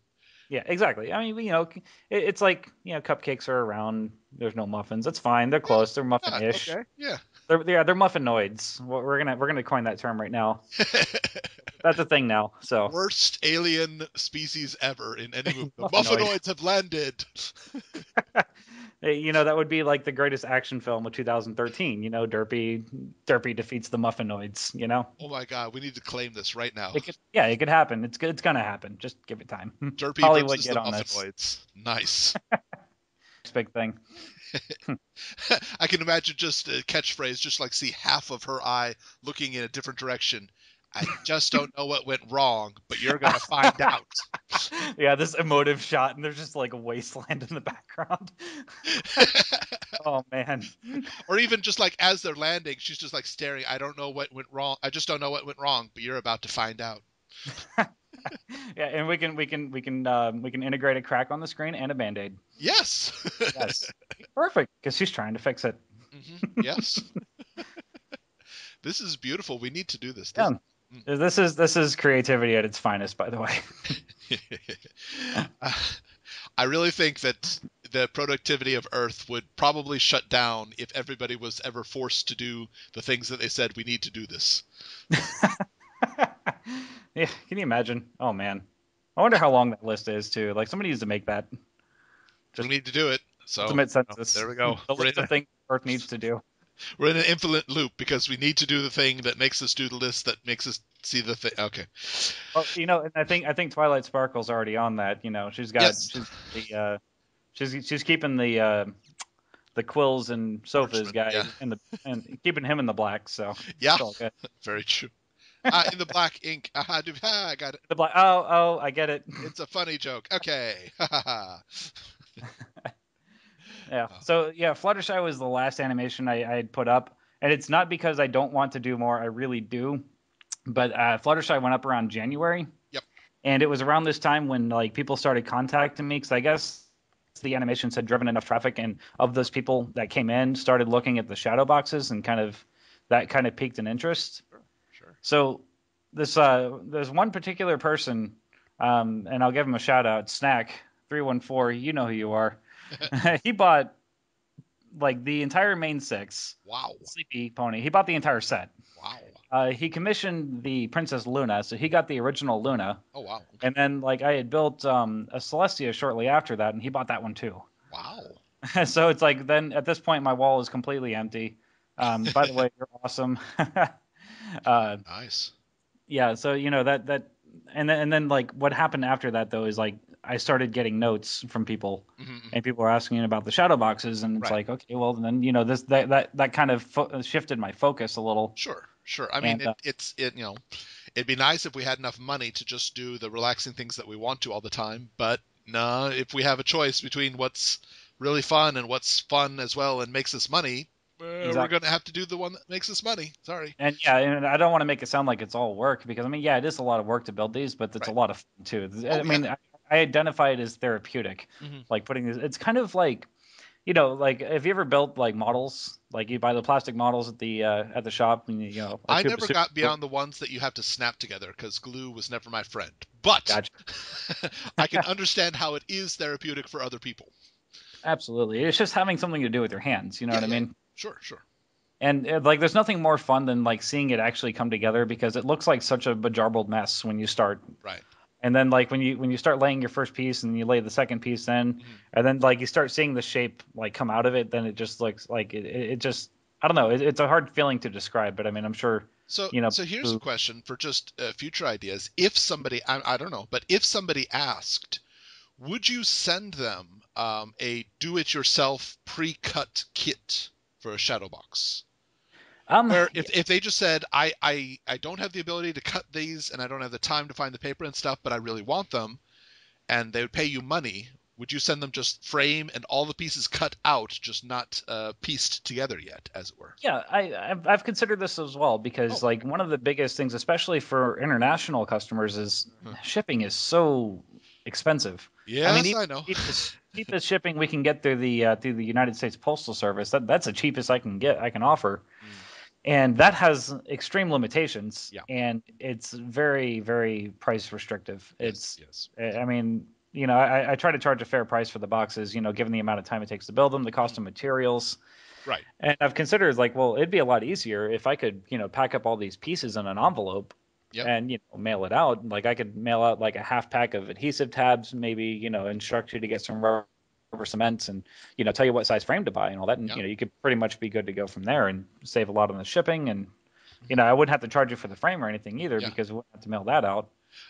Yeah, exactly. I mean, it's like, cupcakes are around. There's no muffins. That's fine. They're Yeah. close. They're Not muffin-ish. okay. Yeah. They're muffinoids. We're gonna coin that term right now. That's a thing now. So Worst alien species ever in any movie. The muffinoid. muffinoids have landed. That would be like the greatest action film of 2013. Derpy defeats the muffinoids. Oh my God, we need to claim this right now. It could happen. It's good. It's gonna happen. Just give it time. Derpy Hollywood, versus get the on this. muffinoids. Nice. Next big thing. I can imagine just a catchphrase, just like see half of her eye looking in a different direction. I just don't know what went wrong, but you're gonna find out. Yeah, this emotive shot, and there's just like a wasteland in the background. Oh man. Or even just like as they're landing, she's just like staring. I don't know what went wrong. I just don't know what went wrong, but you're about to find out. Yeah, and we can integrate a crack on the screen and a band-aid. Yes. Yes. Perfect, because she's trying to fix it. Yes. This is beautiful. We need to do this. Yeah. This is creativity at its finest, by the way. I really think that the productivity of Earth would probably shut down if everybody was ever forced to do the things that they said we need to do this. Yeah, can you imagine? Oh man. I wonder how long that list is too. Like somebody needs to make that. We need to do it. So Ultimate census. there we go. The list of things Earth needs to do. We're in an infinite loop because we need to do the thing that makes us do the list that makes us see the thing. Okay. Well, and I think Twilight Sparkle's already on that. She's got Yes. she's keeping the quills and sofas Parchment, guy yeah. and keeping him in the black. So Yeah. it's all good. Very true. In the black ink. I got it. The black. Oh, I get it. It's a funny joke. Okay. Yeah. So yeah, Fluttershy was the last animation I had put up, and it's not because I don't want to do more. I really do. But Fluttershy went up around January. Yep. And it was around this time when like people started contacting me because I guess the animations had driven enough traffic, and of those people that came in started looking at the shadow boxes, and that kind of piqued an interest. Sure. So there's one particular person, and I'll give him a shout out, Snack 314. You know who you are. He bought like the entire main six. Wow. Sleepy Pony. He bought the entire set. Wow. He commissioned the Princess Luna, so he got the original Luna. Oh, wow. Okay. And then like I had built a Celestia shortly after that, and he bought that one too. Wow. So it's like then at this point my wall is completely empty. By the way, you're awesome. Nice. Yeah, so that and then like what happened after that though is like I started getting notes from people, and people were asking about the shadow boxes, and it's like, okay, well then this that kind of shifted my focus a little. Sure. I mean, And, it'd be nice if we had enough money to just do the relaxing things that we want to all the time, but no, if we have a choice between what's really fun and what's fun as well and makes us money, we're going to have to do the one that makes us money. Sorry. And and I don't want to make it sound like it's all work, because I mean, yeah, it is a lot of work to build these, but it's a lot of fun too. I mean, I identify it as therapeutic, like putting this. It's kind of like, like have you ever built like models? Like you buy the plastic models at the shop, and I never got beyond the ones that you have to snap together because glue was never my friend. But gotcha. I can understand how it is therapeutic for other people. Absolutely, it's just having something to do with your hands. You know what I mean? Sure. And like, there's nothing more fun than like seeing it actually come together, because it looks like such a bejarbled mess when you start. Right. And then like when you start laying your first piece and you lay the second piece in, and then like you start seeing the shape like come out of it, then it just looks like it just, I don't know. It's a hard feeling to describe, but I mean, I'm sure. So here's a question for just future ideas. If somebody, I don't know, but if somebody asked, would you send them a do-it-yourself pre-cut kit for a shadow box? Where if they just said, I don't have the ability to cut these, and I don't have the time to find the paper and stuff, but I really want them, and they would pay you money, would you send them just frame and all the pieces cut out, just not pieced together yet, as it were? Yeah, I've considered this as well, because like one of the biggest things, especially for international customers, is shipping is so expensive. Yes, I mean, I know. cheapest shipping we can get through the United States Postal Service. That's the cheapest I can offer. And that has extreme limitations, and it's very, very price restrictive. Yes. I mean, I try to charge a fair price for the boxes, given the amount of time it takes to build them, the cost of materials. Right. And I've considered like, well, it'd be a lot easier if I could, pack up all these pieces in an envelope and, mail it out. Like I could mail out like a half pack of adhesive tabs, maybe, instruct you to get some rubber cements, and tell you what size frame to buy and all that, and you could pretty much be good to go from there and save a lot on the shipping. And I wouldn't have to charge you for the frame or anything either, because we wouldn't have to mail that out.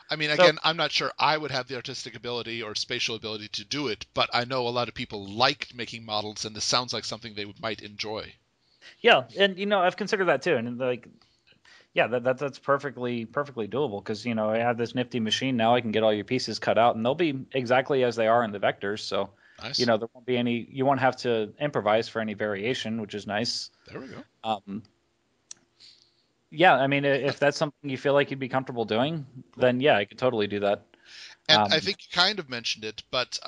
I mean, again, I'm not sure I would have the artistic ability or spatial ability to do it, but I know a lot of people like making models, and this sounds like something they might enjoy. Yeah, and I've considered that too, and like, yeah, that's perfectly doable, because I have this nifty machine now. I can get all your pieces cut out, and they'll be exactly as they are in the vectors. So nice. There won't be any. You won't have to improvise for any variation, which is nice. There we go. Yeah, I mean, if that's something you feel like you'd be comfortable doing, then yeah, I could totally do that. And I think you kind of mentioned it, but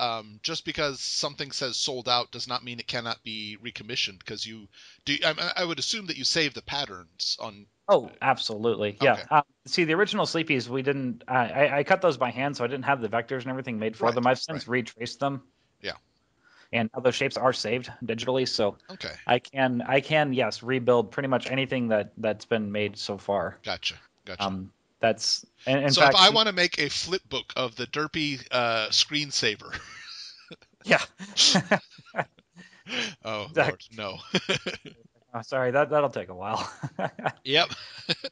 just because something says sold out does not mean it cannot be recommissioned, because you do. I would assume that you save the patterns on. Oh, absolutely. Yeah. Okay. See, the original Sleepies, we didn't. I cut those by hand, so I didn't have the vectors and everything made for them. I've since retraced them. Yeah. And other shapes are saved digitally, so okay. I can yes rebuild pretty much anything that's been made so far. Gotcha. That's so fact, if I want to make a flip book of the derpy screensaver. Yeah. Oh Lord, no. Oh, sorry, that'll take a while. Yep.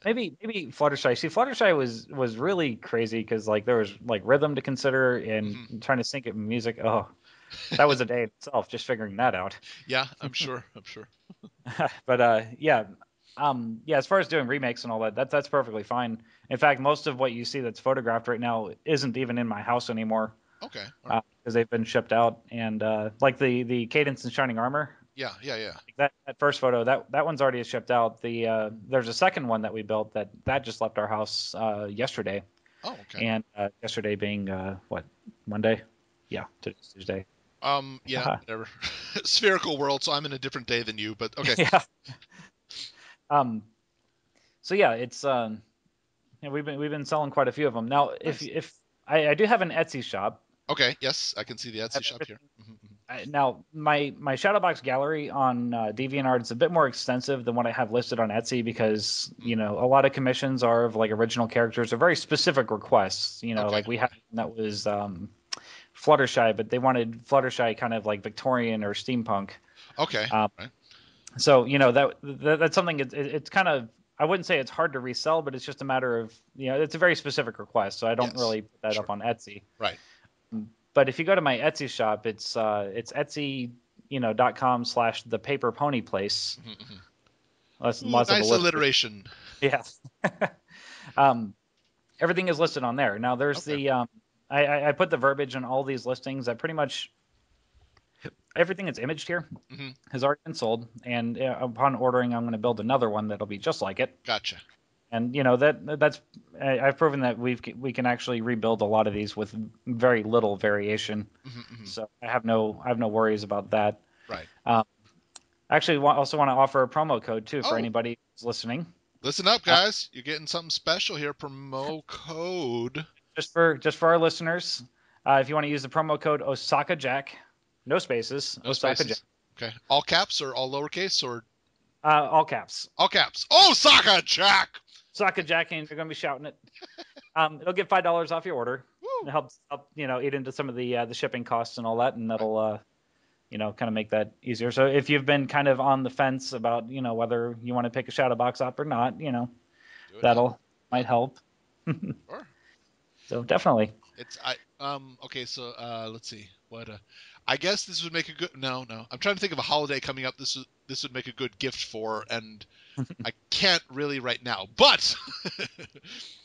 maybe Fluttershy. See, Fluttershy was really crazy, because like there was like rhythm to consider, and trying to sync it with music. Oh, that was a day in itself, just figuring that out. Yeah, I'm sure. But yeah, as far as doing remakes and all that's perfectly fine. In fact, most of what you see that's photographed right now isn't even in my house anymore. Okay. Because they've been shipped out, and like the Cadence and Shining Armor. Yeah. That first photo, that one's already shipped out. There's a second one that we built that just left our house yesterday. Oh, okay. And yesterday being what, Monday? Yeah, today's Tuesday. Yeah, whatever. Spherical world, so I'm in a different day than you, but okay. Yeah. So yeah, it's yeah, we've been selling quite a few of them. Now, Nice. if I do have an Etsy shop. Okay, yes, I can see the I Etsy have shop here. everything. Now, my Shadowbox gallery on DeviantArt is a bit more extensive than what I have listed on Etsy because, a lot of commissions are of like original characters or very specific requests. Okay, Like we had one that was Fluttershy, but they wanted Fluttershy kind of like Victorian or steampunk. okay, Um, right. so, that's something. It's kind of, I wouldn't say it's hard to resell, but it's just a matter of, it's a very specific request. So I don't Yes, really put that sure. up on Etsy. Right. But if you go to my Etsy shop, it's Etsy, .com/the paper pony place. That's Ooh, lots of nice alliteration. alliteration. Yeah. um, Everything is listed on there. Now there's Okay. the I put the verbiage on all these listings that pretty much everything that's imaged here hmm has already been sold, and upon ordering, I'm going to build another one that'll be just like it. Gotcha. And I've proven that we can actually rebuild a lot of these with very little variation. So I have no worries about that. Right. Um, Actually, also want to offer a promo code too for Oh, anybody who's listening. listen up, Uh, guys. You're getting something special here. Promo code. just for our listeners, if you want to use the promo code OsakaJack, no spaces, No OsakaJack, spaces. Okay. All caps or all lowercase or all caps. all caps. OsakaJack. OsakaJack, and you're going to be shouting it. It'll get $5 off your order. Woo. It helps eat into some of the shipping costs and all that, and that'll kind of make that easier. So if you've been kind of on the fence about whether you want to pick a shadow box up or not, Do it now. that'll Yeah. might help. Sure. So definitely. It's okay, so let's see. What I guess this would make a good no. I'm trying to think of a holiday coming up this would make a good gift for, and I can't really right now. But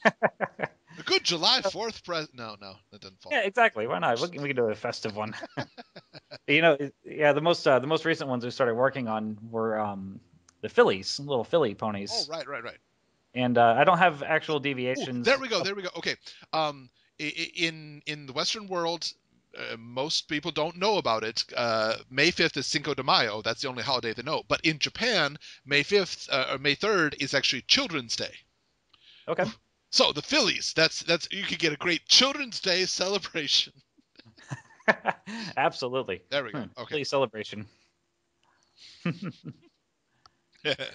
a good July 4th present. No, that doesn't fall. Yeah, exactly. Why not? We can do a festive one. Yeah, the most recent ones we started working on were the fillies, little filly Oh, ponies, right. and I don't have actual Oh, deviations. there we go. Okay. In the Western world, most people don't know about it. May 5th is Cinco de Mayo. That's the only holiday they know. But in Japan, May 5th or May 3rd is actually Children's Day. Okay. So the Phillies, that's you could get a great Children's Day celebration. Absolutely. There we go. Okay. Philly celebration.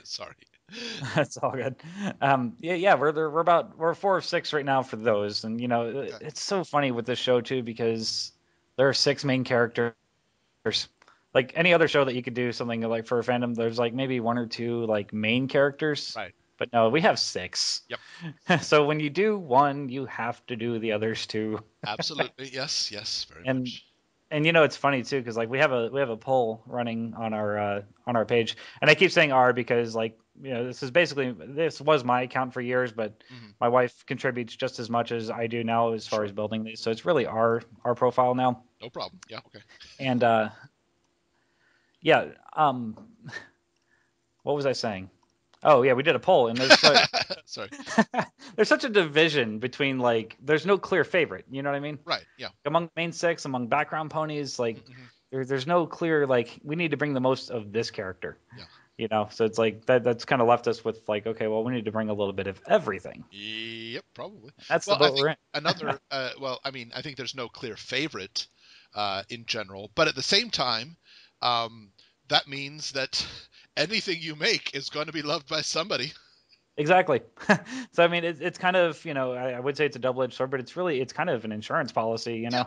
Sorry. That's all good. Yeah, we're 4 of 6 right now for those, and Okay. it's so funny with this show too because there are 6 main characters. Like any other show that you could do something like for a fandom, there's like maybe 1 or 2 like main characters, Right. but no, we have 6. Yep. So when you do one, you have to do the others too. Absolutely. Yes. Very And much. it's funny too because like we have a poll running on our page, and I keep saying "our" because like this was my account for years, but my wife contributes just as much as I do now as far Sure. as building these, so it's really our profile now. No problem. Yeah. Okay. And yeah, what was I saying? Oh yeah, we did a poll, and there's Sorry. there's such a division between like there's no clear favorite. You know what I mean? Right. Yeah. Among the main 6, among background ponies, like Mm-hmm. there's no clear like we need to bring the most of this character. Yeah. So it's like that's kind of left us with like, okay, well, we need to bring a little bit of everything. Yep, probably. That's the Well, I boat think we're in. another. I think there's no clear favorite in general, but at the same time, that means that anything you make is going to be loved by somebody. Exactly. So I mean, it's kind of I would say it's a double-edged sword, but it's kind of an insurance policy. Yeah.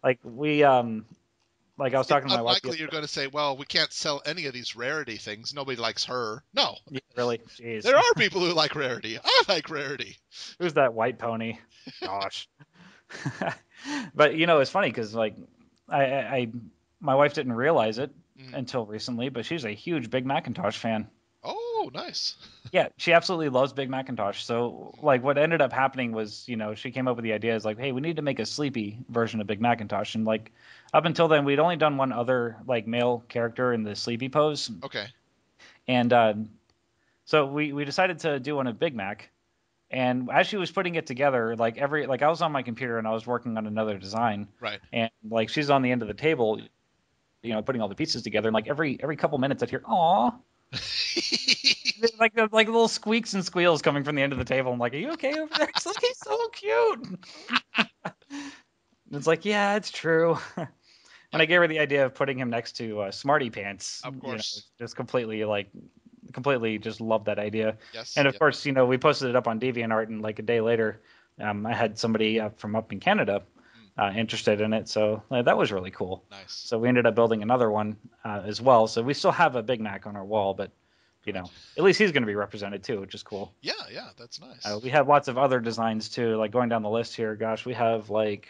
Like we like I was It's talking to my wife unlikely you're going to say, "Well, we can't sell any of these rarity things. Nobody likes her." No, yeah, really, jeez, there are people who like rarity. I like rarity. who's that white pony? Gosh. But it's funny because like I my wife didn't realize it Mhm. until recently, but she's a huge Big Macintosh fan. Oh, nice. Yeah, she absolutely loves Big Macintosh. So, like, what ended up happening was, she came up with the idea is like, hey, we need to make a sleepy version of Big Macintosh. And like, up until then, we'd only done one other like male character in the sleepy pose, Okay. and so we decided to do one of Big Mac. And as she was putting it together, like I was on my computer and I was working on another design, Right. and like she's on the end of the table, putting all the pieces together, and like every couple minutes I'd hear, "Aw." like little squeaks and squeals coming from the end of the table. I'm like, "Are you okay over there?" It's like, he's so cute. It's like, yeah, it's true. When I gave her the idea of putting him next to Smarty Pants, Of course. just completely just loved that idea. Yes. And of Yep. course, we posted it up on DeviantArt, and like a day later, I had somebody from up in Canada interested in it, so that was really cool. Nice. So we ended up building another one as well. So we still have a Big Mac on our wall, but at least he's going to be represented too, which is cool. Yeah, that's nice. We have lots of other designs too, like going down the list here. Gosh, we have like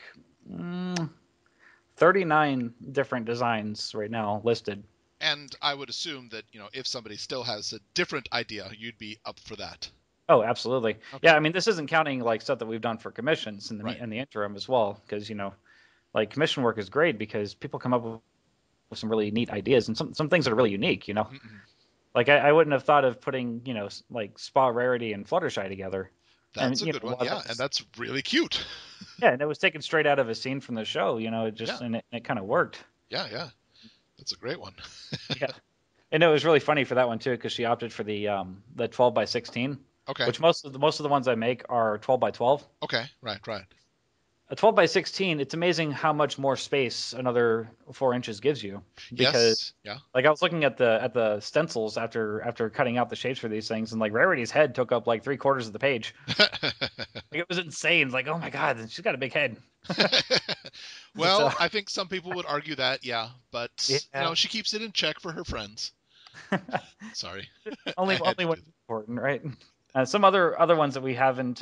39 different designs right now listed. And I would assume that, if somebody still has a different idea, you'd be up for that. Oh, absolutely. Okay. Yeah, I mean, this isn't counting like stuff that we've done for commissions in the interim as well, because like commission work is great because people come up with some really neat ideas and some things that are really unique. Mm-hmm. Like I wouldn't have thought of putting like Spa Rarity and Fluttershy together. That's a good one. Yeah, and that's really cute. Yeah, and it was taken straight out of a scene from the show. It just and it kind of worked. Yeah. That's a great one. Yeah. And it was really funny for that one too, because she opted for the 12 by 16. Okay. Which most of the ones I make are 12 by 12. Okay. Right. A 12 by 16, it's amazing how much more space another 4 inches gives you. Because, like I was looking at the stencils after cutting out the shapes for these things, and like Rarity's head took up like 3/4 of the page. It was insane. It's like, oh my god, she's got a big head. Well, I think some people would argue that, but she keeps it in check for her friends. Sorry. only what's important, right? Some other ones that we haven't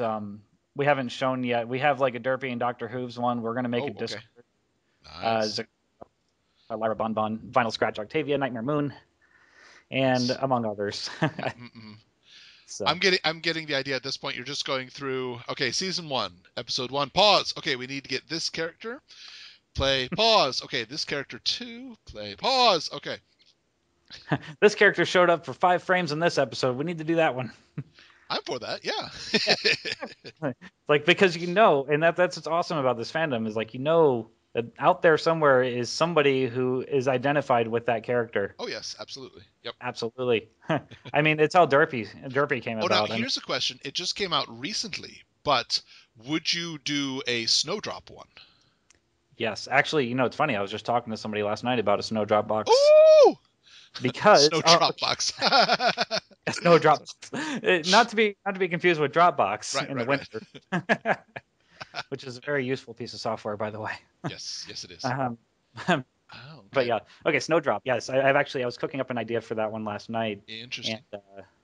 shown yet. We have like a Derpy and Dr. Hooves one. We're gonna make a Discord. Nice. Lyra Bonbon, Vinyl Scratch Octavia, Nightmare Moon, and among others. So. I'm getting the idea at this point. You're just going through, okay, season 1, episode 1, pause. Okay, we need to get this character. Play, pause. Okay, this character 2, play, pause. Okay. This character showed up for 5 frames in this episode. We need to do that one. I'm for that, yeah. Like, because and that's what's awesome about this fandom is like, that out there somewhere is somebody who is identified with that character. Oh yes, absolutely. Yep. Absolutely. I mean, it's how Derpy came about. Now here's a question. It just came out recently, but would you do a Snowdrop one? Yes, actually, it's funny. I was just talking to somebody last night about a Snowdrop box. Ooh! Because Snowdrop box. Snowdrop. Not to be confused with Dropbox in the winter. Which is a very useful piece of software, by the way. Yes, it is. Okay. But yeah, okay, Snowdrop. Yes, I was cooking up an idea for that one last night. Interesting. And,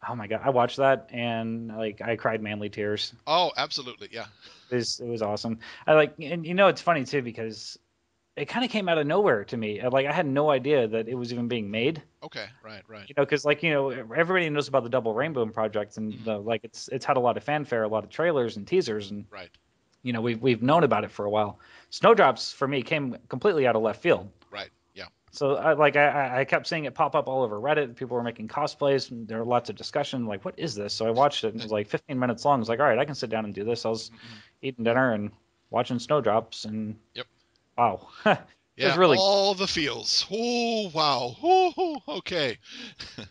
oh my god, I watched that and like I cried manly tears. Oh, absolutely, yeah. It was awesome. And it's funny too because it kind of came out of nowhere to me. Like I had no idea that it was even being made. Okay, right. Because everybody knows about the Double Rainbow project, and it's had a lot of fanfare, a lot of trailers and teasers, and right. We've known about it for a while. Snowdrops for me came completely out of left field. Right. Yeah. So I kept seeing it pop up all over Reddit. People were making cosplays. And there were lots of discussion. Like, what is this? So I watched it. And it was like 15 minutes long. I was like, all right, I can sit down and do this. I was eating dinner and watching Snowdrops, and wow. It was really all the feels. Oh wow. Oh, okay.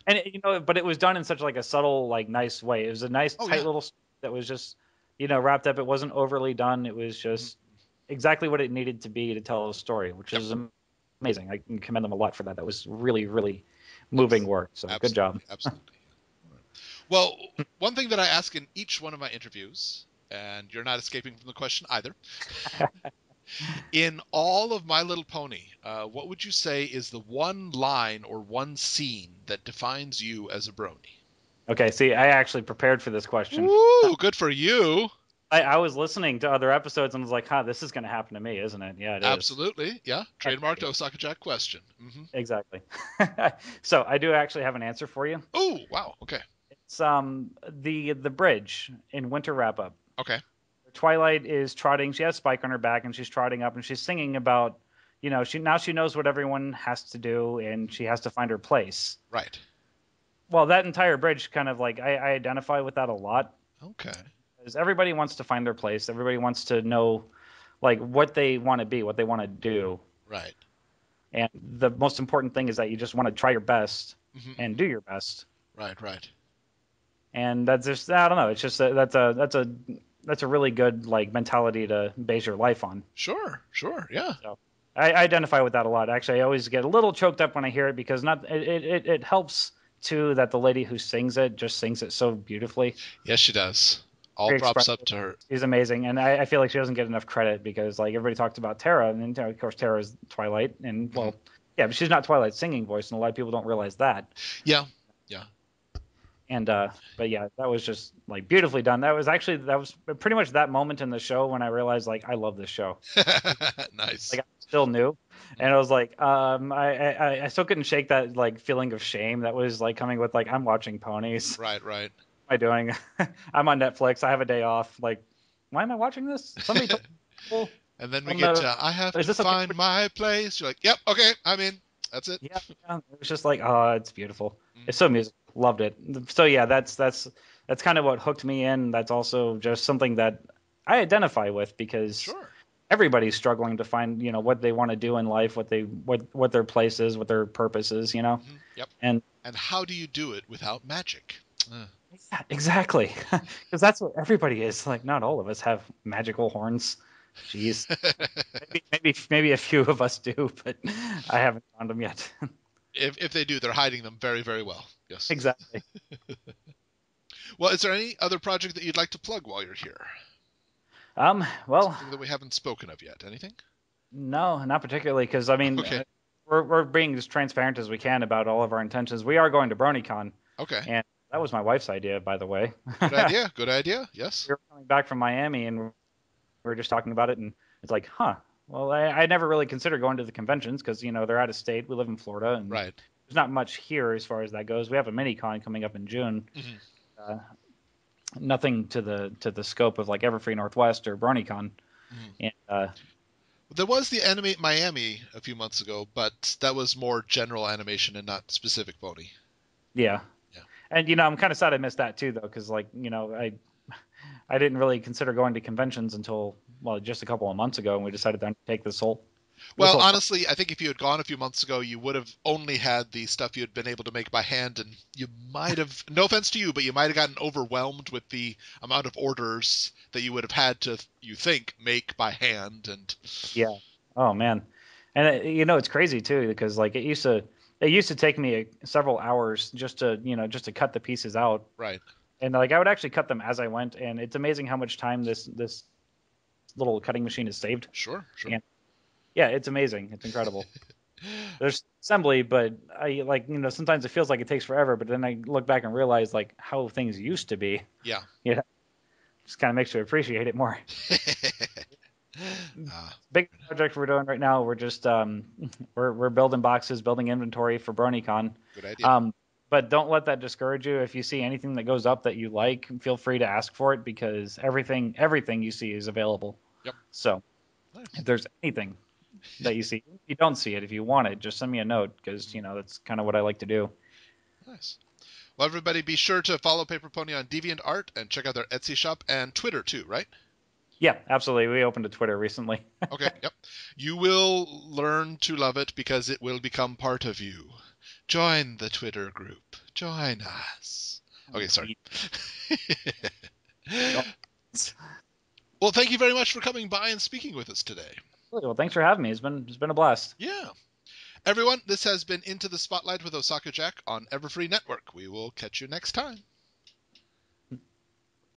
And but it was done in such like a subtle, like nice way. It was a nice tight little that was just wrapped up. It wasn't overly done. It was just exactly what it needed to be to tell a story, which is amazing. I can commend them a lot for that. That was really, really moving work. So good job. Absolutely. Well, one thing that I ask in each one of my interviews, and you're not escaping from the question either. In all of My Little Pony, what would you say is the one line or one scene that defines you as a brony? Okay, see, I actually prepared for this question. Woo, good for you. I was listening to other episodes and was like, this is going to happen to me, isn't it? Yeah, it is. Absolutely, yeah. Trademarked OsakaJack question. Mm-hmm. Exactly. So I do actually have an answer for you. Oh, wow, okay. It's the bridge in Winter Wrap-Up. Okay. Twilight is trotting. She has Spike on her back, and she's trotting up, and she's singing about, she knows what everyone has to do, and she has to find her place. Right. Well, that entire bridge kind of like I identify with that a lot. Okay. Because everybody wants to find their place. Everybody wants to know, like, what they want to be, what they want to do. Right. And the most important thing is that you just want to try your best Hmm. and do your best. Right, right. And that's just, I don't know. It's just that's a really good like mentality to base your life on. Sure, sure, yeah. So I identify with that a lot. Actually, I always get a little choked up when I hear it because not it helps too that the lady who sings it just sings it so beautifully. Yes, she does. All Very props up expressive. to her. She's amazing, and I feel like she doesn't get enough credit because like everybody talks about Tara, and then, of course Tara is Twilight, and Hmm. well, yeah, but she's not Twilight's singing voice, and a lot of people don't realize that. Yeah, yeah. And but yeah, that was just like beautifully done. That was pretty much that moment in the show when I realized like I love this show. Nice. Like I'm still new, and Mhm. I was like, I still couldn't shake that like feeling of shame that was like coming with like I'm watching ponies. Right, right. What am I doing? I'm on Netflix. I have a day off. Like, why am I watching this? Somebody told me. And then we Oh get no, to, I have is to this okay? find my place. You're like, yep, okay, I'm in. That's it. Yeah, yeah. It was just like, oh, it's beautiful. It's Hmm. so musical. Loved it. So yeah, that's kind of what hooked me in. That's also just something that I identify with because Sure. everybody's struggling to find, what they want to do in life, what their place is, what their purpose is, Hmm. Yep. And And how do you do it without magic? Uh. yeah, exactly. Because that's what everybody is. Like, not all of us have magical horns. Jeez. Maybe a few of us do, but I haven't found them yet. If they do, they're hiding them very, very well. Yes. Exactly. Well, is there any other project that you'd like to plug while you're here? Well, Something that we haven't spoken of yet. Anything? no, not particularly, because I mean, Okay. we're being as transparent as we can about all of our intentions. We are going to BronyCon, Okay. and that was my wife's idea, by the way. Good idea. Good idea. Yes. We were coming back from Miami, and we were just talking about it, and it's like, huh. Well, I never really considered going to the conventions because they're out of state. We live in Florida, and Right. there's not much here as far as that goes. We have a mini con coming up in June. Hmm. Uh, Nothing to the scope of like Everfree Northwest or BronyCon. Hmm. And There was the Animate Miami a few months ago, but that was more general animation and not specific Boney. yeah, Yeah. and I'm kind of sad I missed that too though, because like I didn't really consider going to conventions until well just a couple of months ago, and we decided to take this Well, whole honestly, I think if you had gone a few months ago, you would have only had the stuff you had been able to make by hand, and you might have, no offense to you, but you might have gotten overwhelmed with the amount of orders that you would have had to, you think, make by hand. And yeah. Oh man, and it's crazy too because like it used to take me several hours just to cut the pieces out, right. and like I would actually cut them as I went, and it's amazing how much time this little cutting machine has saved. Sure, sure. And yeah, it's amazing. It's incredible. There's assembly, but I like sometimes it feels like it takes forever, but then I look back and realize like how things used to be. Yeah. Yeah, just kind of makes you appreciate it more. Ah, Big project we're doing right now. We're just we're building boxes, building inventory for BronyCon. good idea. Um, but don't let that discourage you. If you see anything that goes up that you like, feel free to ask for it because everything you see is available. Yep. So Nice. if there's anything that you see, if you don't see it, if you want it, just send me a note because that's kind of what I like to do. Nice. Well, everybody, be sure to follow Paper Pony on DeviantArt and check out their Etsy shop and Twitter too, right? Yeah, absolutely. We opened a Twitter recently. Okay, yep. You will learn to love it because it will become part of you. Join the Twitter group. Join us. Okay, sorry. Well, thank you very much for coming by and speaking with us today. Well, thanks for having me. It's been a blast. Yeah. Everyone, this has been Into the Spotlight with OsakaJack on Everfree Network. We will catch you next time.